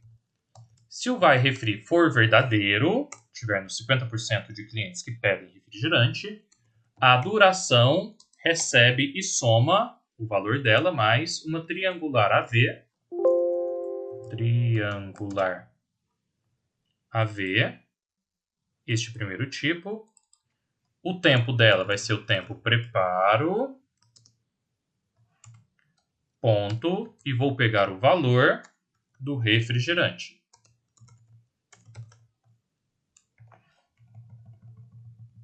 Se o vai refri for verdadeiro, tiver nos 50% de clientes que pedem refrigerante, a duração recebe e soma o valor dela mais uma triangular AV. Triangular AV. Este primeiro tipo. O tempo dela vai ser o tempo preparo. Ponto. E vou pegar o valor do refrigerante.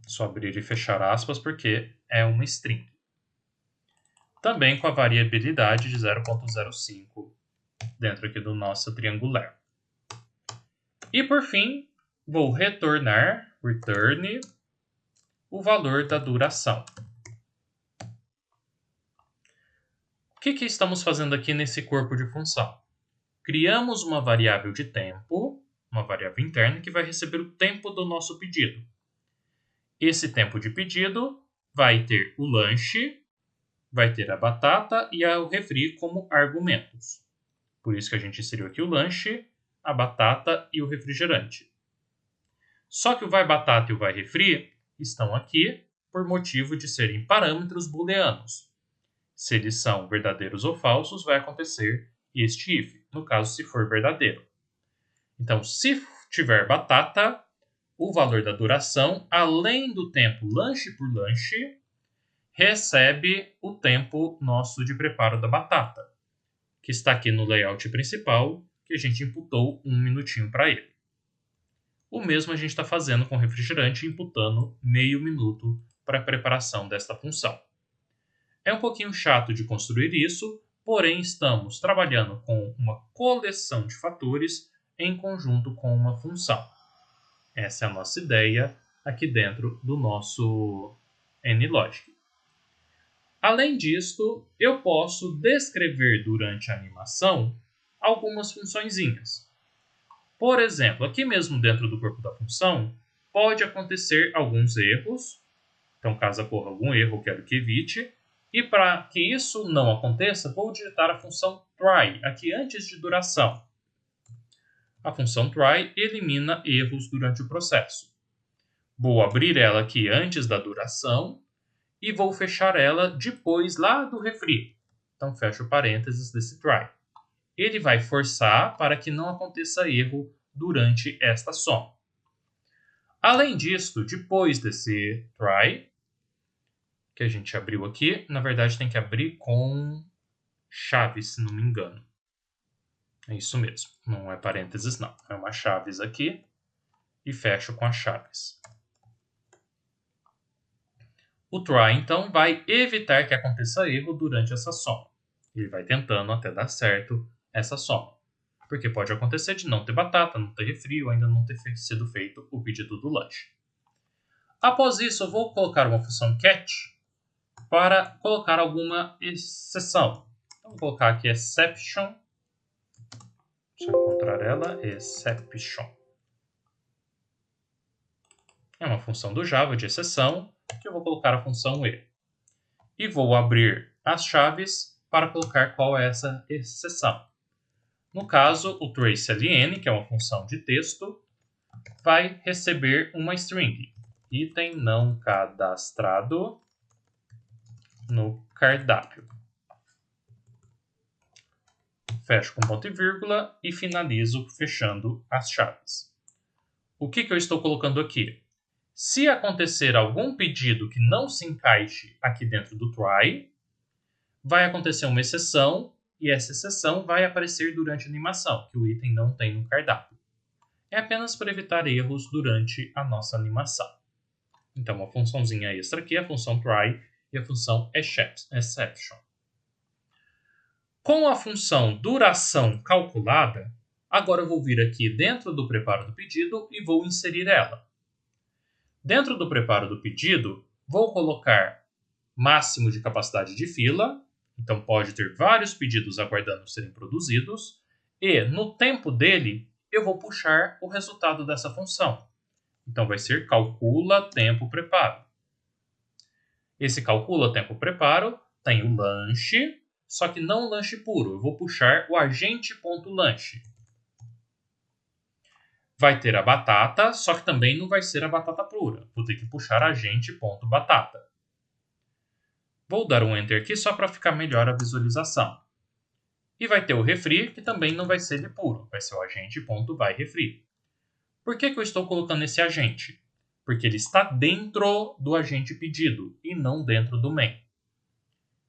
Só abrir e fechar aspas porque é uma string. Também com a variabilidade de 0,05 dentro aqui do nosso triangular. E por fim, vou retornar, return, o valor da duração. O que estamos fazendo aqui nesse corpo de função? Criamos uma variável de tempo, uma variável interna, que vai receber o tempo do nosso pedido. Esse tempo de pedido vai ter o lanche, vai ter a batata e o refri como argumentos. Por isso que a gente inseriu aqui o lanche, a batata e o refrigerante. Só que o vai batata e o vai refri estão aqui por motivo de serem parâmetros booleanos. Se eles são verdadeiros ou falsos, vai acontecer este if, no caso se for verdadeiro. Então, se tiver batata, o valor da duração, além do tempo lanche por lanche, recebe o tempo nosso de preparo da batata, que está aqui no layout principal, que a gente imputou 1 minutinho para ele. O mesmo a gente está fazendo com o refrigerante, imputando meio minuto para a preparação desta função. É um pouquinho chato de construir isso, porém estamos trabalhando com uma coleção de fatores em conjunto com uma função. Essa é a nossa ideia aqui dentro do nosso NLogic. Além disto, eu posso descrever durante a animação algumas funçõezinhas. Por exemplo, aqui mesmo dentro do corpo da função, pode acontecer alguns erros. Então, caso ocorra algum erro, eu quero que evite. E para que isso não aconteça, vou digitar a função try aqui antes de duração. A função try elimina erros durante o processo. Vou abrir ela aqui antes da duração e vou fechar ela depois lá do refri. Então, fecho parênteses desse try. Ele vai forçar para que não aconteça erro durante esta soma. Além disso, depois desse try, que a gente abriu aqui, na verdade tem que abrir com chaves, se não me engano. É isso mesmo, não é parênteses não, é uma chaves aqui e fecho com as chaves. O try, então, vai evitar que aconteça erro durante essa soma. Ele vai tentando até dar certo essa soma. Porque pode acontecer de não ter batata, não ter refri ou ainda não ter sido feito o pedido do lanche. Após isso, eu vou colocar uma função catch para colocar alguma exceção. Então, vou colocar aqui exception. Deixa eu encontrar ela, exception. É uma função do Java de exceção, que eu vou colocar a função e. E vou abrir as chaves para colocar qual é essa exceção. No caso, o traceLN, que é uma função de texto, vai receber uma string. Item não cadastrado no cardápio. Fecho com ponto e vírgula e finalizo fechando as chaves. O que eu estou colocando aqui? Se acontecer algum pedido que não se encaixe aqui dentro do try, vai acontecer uma exceção e essa exceção vai aparecer durante a animação, que o item não tem no cardápio. É apenas para evitar erros durante a nossa animação. Então, uma funçãozinha extra aqui, a função try e a função exception. Com a função duração calculada, agora eu vou vir aqui dentro do preparo do pedido e vou inserir ela. Dentro do preparo do pedido, vou colocar máximo de capacidade de fila, então pode ter vários pedidos aguardando serem produzidos, e no tempo dele, eu vou puxar o resultado dessa função. Então vai ser calcula tempo preparo. Esse calcula tempo preparo tem o lanche, só que não o lanche puro. Eu vou puxar o agente.lanche. Vai ter a batata, só que também não vai ser a batata pura. Vou ter que puxar agente.batata. Vou dar um Enter aqui só para ficar melhor a visualização. E vai ter o refri, que também não vai ser de puro. Vai ser o agente.vairefri. Por que eu estou colocando esse agente? Porque ele está dentro do agente pedido e não dentro do main.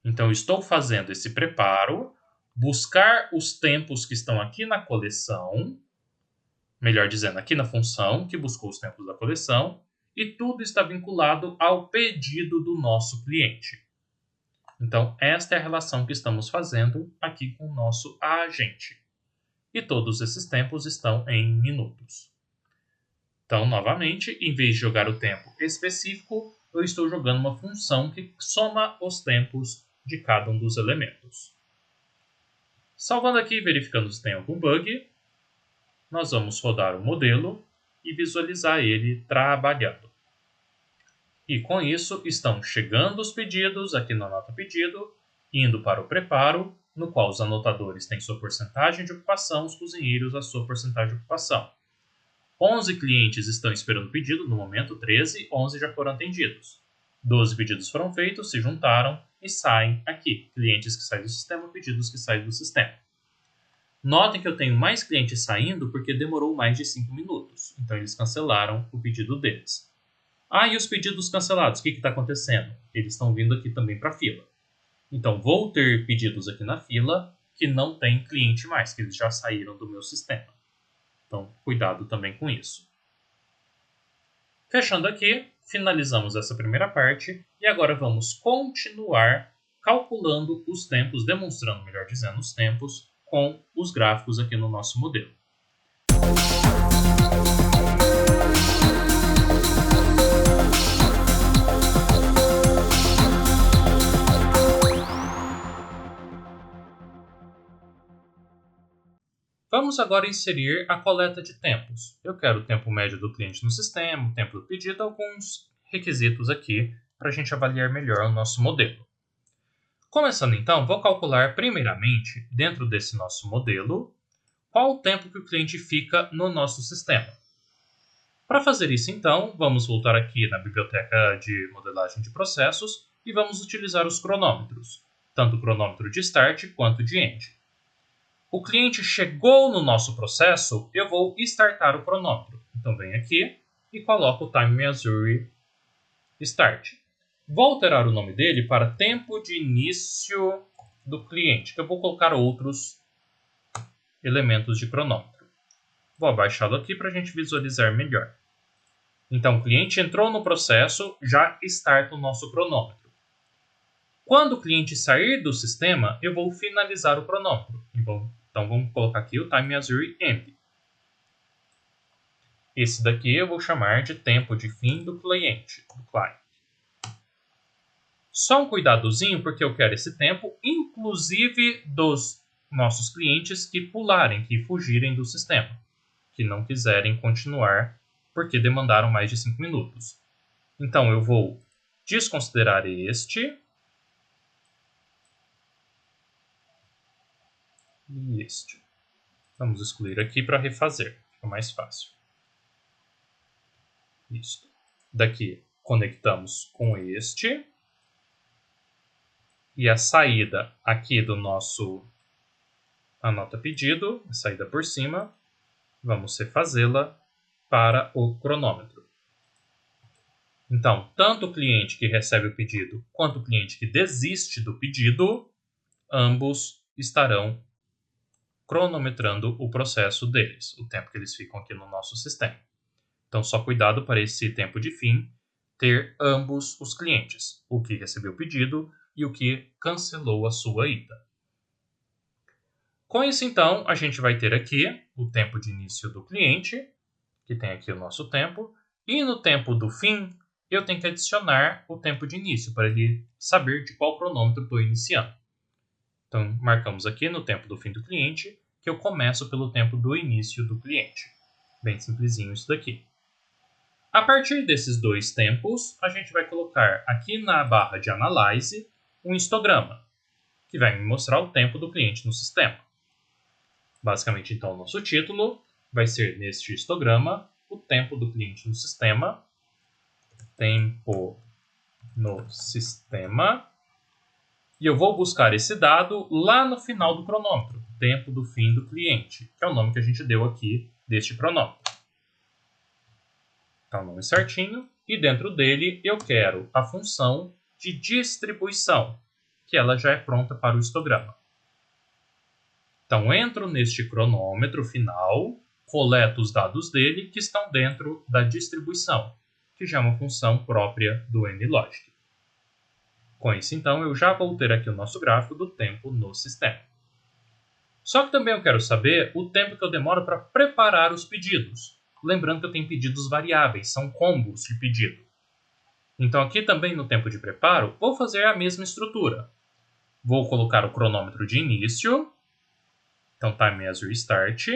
Então, eu estou fazendo esse preparo, buscar os tempos que estão aqui na coleção, melhor dizendo, aqui na função que buscou os tempos da coleção, e tudo está vinculado ao pedido do nosso cliente. Então, esta é a relação que estamos fazendo aqui com o nosso agente. E todos esses tempos estão em minutos. Então, novamente, em vez de jogar o tempo específico, eu estou jogando uma função que soma os tempos de cada um dos elementos. Salvando aqui e verificando se tem algum bug, nós vamos rodar o modelo e visualizar ele trabalhando. E com isso, estão chegando os pedidos aqui na nota pedido, indo para o preparo, no qual os anotadores têm sua porcentagem de ocupação, os cozinheiros a sua porcentagem de ocupação. 11 clientes estão esperando o pedido, no momento 13, 11 já foram atendidos. 12 pedidos foram feitos, se juntaram e saem aqui. Clientes que saem do sistema, pedidos que saem do sistema. Notem que eu tenho mais clientes saindo porque demorou mais de 5 minutos. Então, eles cancelaram o pedido deles. E os pedidos cancelados, o que está acontecendo? Eles estão vindo aqui também para a fila. Então, vou ter pedidos aqui na fila que não tem cliente mais, que eles já saíram do meu sistema. Então, cuidado também com isso. Fechando aqui, finalizamos essa primeira parte e agora vamos continuar calculando os tempos, demonstrando, melhor dizendo, os tempos com os gráficos aqui no nosso modelo. Vamos agora inserir a coleta de tempos. Eu quero o tempo médio do cliente no sistema, o tempo do pedido, alguns requisitos aqui para a gente avaliar melhor o nosso modelo. Começando então, vou calcular primeiramente, dentro desse nosso modelo, qual o tempo que o cliente fica no nosso sistema. Para fazer isso então, vamos voltar aqui na biblioteca de modelagem de processos e vamos utilizar os cronômetros, tanto o cronômetro de start quanto de end. O cliente chegou no nosso processo, eu vou startar o cronômetro. Então venho aqui e coloco o Time Measure Start. Vou alterar o nome dele para tempo de início do cliente, que eu vou colocar outros elementos de cronômetro. Vou abaixá-lo aqui para a gente visualizar melhor. Então, o cliente entrou no processo, já starta o nosso cronômetro. Quando o cliente sair do sistema, eu vou finalizar o cronômetro. Então, vamos colocar aqui o Time Measure End. Esse daqui eu vou chamar de tempo de fim do cliente, Só um cuidadozinho, porque eu quero esse tempo, inclusive dos nossos clientes que pularem, que fugirem do sistema, que não quiserem continuar porque demandaram mais de 5 minutos. Então, eu vou desconsiderar este e este. Vamos excluir aqui para refazer, fica mais fácil. Isso. Daqui, conectamos com este. E a saída aqui do nosso anota pedido, a saída por cima, vamos refazê-la para o cronômetro. Então, tanto o cliente que recebe o pedido quanto o cliente que desiste do pedido, ambos estarão cronometrando o processo deles, o tempo que eles ficam aqui no nosso sistema. Então, só cuidado para esse tempo de fim ter ambos os clientes, o que recebeu o pedido e o que cancelou a sua ida. Com isso, então, a gente vai ter aqui o tempo de início do cliente, que tem aqui o nosso tempo, e no tempo do fim, eu tenho que adicionar o tempo de início, para ele saber de qual cronômetro estou iniciando. Então, marcamos aqui no tempo do fim do cliente, que eu começo pelo tempo do início do cliente. Bem simplesinho isso daqui. A partir desses dois tempos, a gente vai colocar aqui na barra de Analyze um histograma, que vai me mostrar o tempo do cliente no sistema. Basicamente, então, o nosso título vai ser, neste histograma, o tempo do cliente no sistema, tempo no sistema, e eu vou buscar esse dado lá no final do cronômetro, tempo do fim do cliente, que é o nome que a gente deu aqui deste cronômetro. Então, o nome certinho, e dentro dele eu quero a função de distribuição, que ela já é pronta para o histograma. Então, entro neste cronômetro final, coleto os dados dele que estão dentro da distribuição, que já é uma função própria do NLogic. Com isso, então, eu já vou ter aqui o nosso gráfico do tempo no sistema. Só que também eu quero saber o tempo que eu demoro para preparar os pedidos. Lembrando que eu tenho pedidos variáveis, são combos de pedido. Então, aqui também no tempo de preparo, vou fazer a mesma estrutura. Vou colocar o cronômetro de início. Então, Time Measure Start.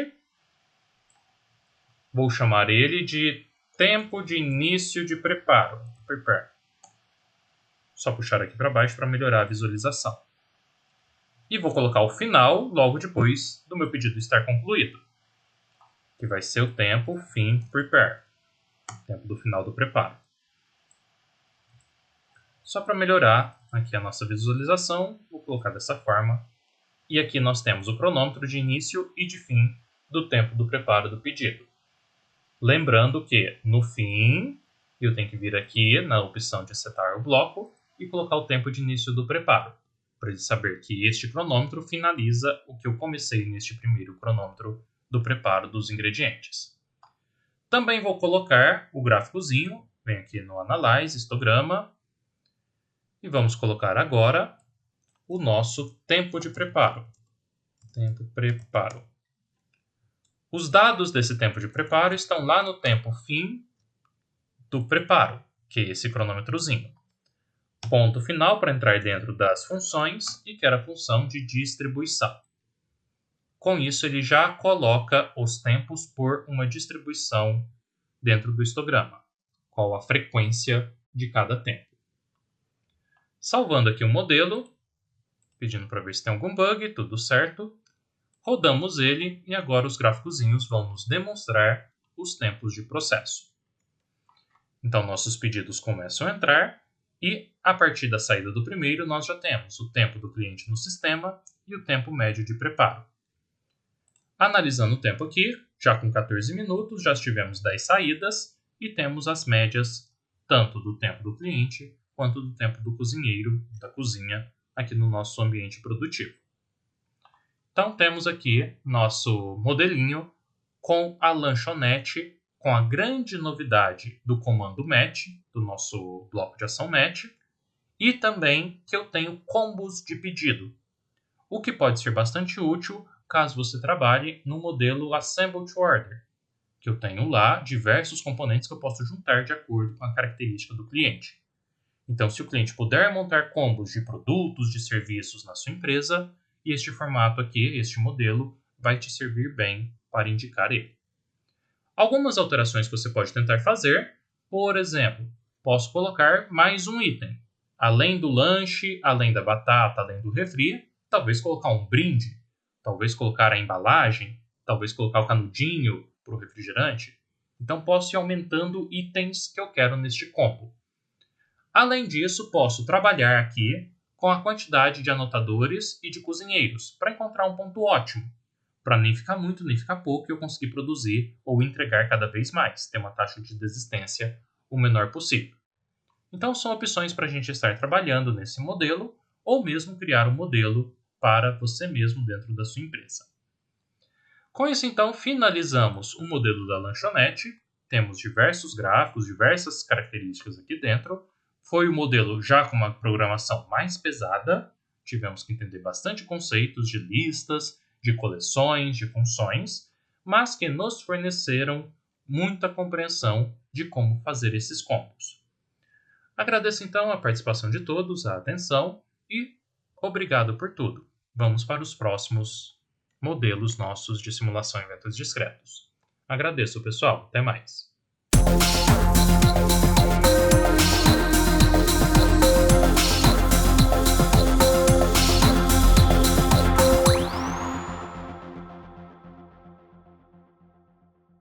Vou chamar ele de tempo de início de preparo. Prepare. Só puxar aqui para baixo para melhorar a visualização. E vou colocar o final logo depois do meu pedido estar concluído, que vai ser o tempo fim prepare, tempo do final do preparo. Só para melhorar aqui a nossa visualização, vou colocar dessa forma. E aqui nós temos o cronômetro de início e de fim do tempo do preparo do pedido. Lembrando que no fim, eu tenho que vir aqui na opção de setar o bloco e colocar o tempo de início do preparo, para ele saber que este cronômetro finaliza o que eu comecei neste primeiro cronômetro do preparo dos ingredientes. Também vou colocar o gráficozinho, vem aqui no Analyze, histograma, e vamos colocar agora o nosso tempo de preparo. Tempo preparo. Os dados desse tempo de preparo estão lá no tempo fim do preparo, que é esse cronômetrozinho. Ponto final para entrar dentro das funções e quero a função de distribuição. Com isso, ele já coloca os tempos por uma distribuição dentro do histograma, qual a frequência de cada tempo. Salvando aqui o modelo, pedindo para ver se tem algum bug, tudo certo. Rodamos ele e agora os gráficozinhos vão nos demonstrar os tempos de processo. Então, nossos pedidos começam a entrar e, a partir da saída do primeiro, nós já temos o tempo do cliente no sistema e o tempo médio de preparo. Analisando o tempo aqui, já com 14 minutos, já tivemos 10 saídas e temos as médias tanto do tempo do cliente quanto do tempo do cozinheiro, da cozinha, aqui no nosso ambiente produtivo. Então, temos aqui nosso modelinho com a lanchonete, com a grande novidade do comando match, do nosso bloco de ação match, e também que eu tenho combos de pedido, o que pode ser bastante útil caso você trabalhe no modelo Assemble to Order, que eu tenho lá diversos componentes que eu posso juntar de acordo com a característica do cliente. Então, se o cliente puder montar combos de produtos, de serviços na sua empresa, este formato aqui, este modelo, vai te servir bem para indicar ele. Algumas alterações que você pode tentar fazer, por exemplo, posso colocar mais um item. Além do lanche, além da batata, além do refri, talvez colocar um brinde, talvez colocar a embalagem, talvez colocar o canudinho para o refrigerante. Então, posso ir aumentando itens que eu quero neste combo. Além disso, posso trabalhar aqui com a quantidade de anotadores e de cozinheiros para encontrar um ponto ótimo, para nem ficar muito nem ficar pouco e eu conseguir produzir ou entregar cada vez mais, ter uma taxa de desistência o menor possível. Então, são opções para a gente estar trabalhando nesse modelo ou mesmo criar um modelo para você mesmo dentro da sua empresa. Com isso, então, finalizamos o modelo da lanchonete. Temos diversos gráficos, diversas características aqui dentro. Foi o modelo já com uma programação mais pesada. Tivemos que entender bastante conceitos de listas, de coleções, de funções, mas que nos forneceram muita compreensão de como fazer esses combos. Agradeço então a participação de todos, a atenção e obrigado por tudo. Vamos para os próximos modelos nossos de simulação em eventos discretos. Agradeço, pessoal. Até mais.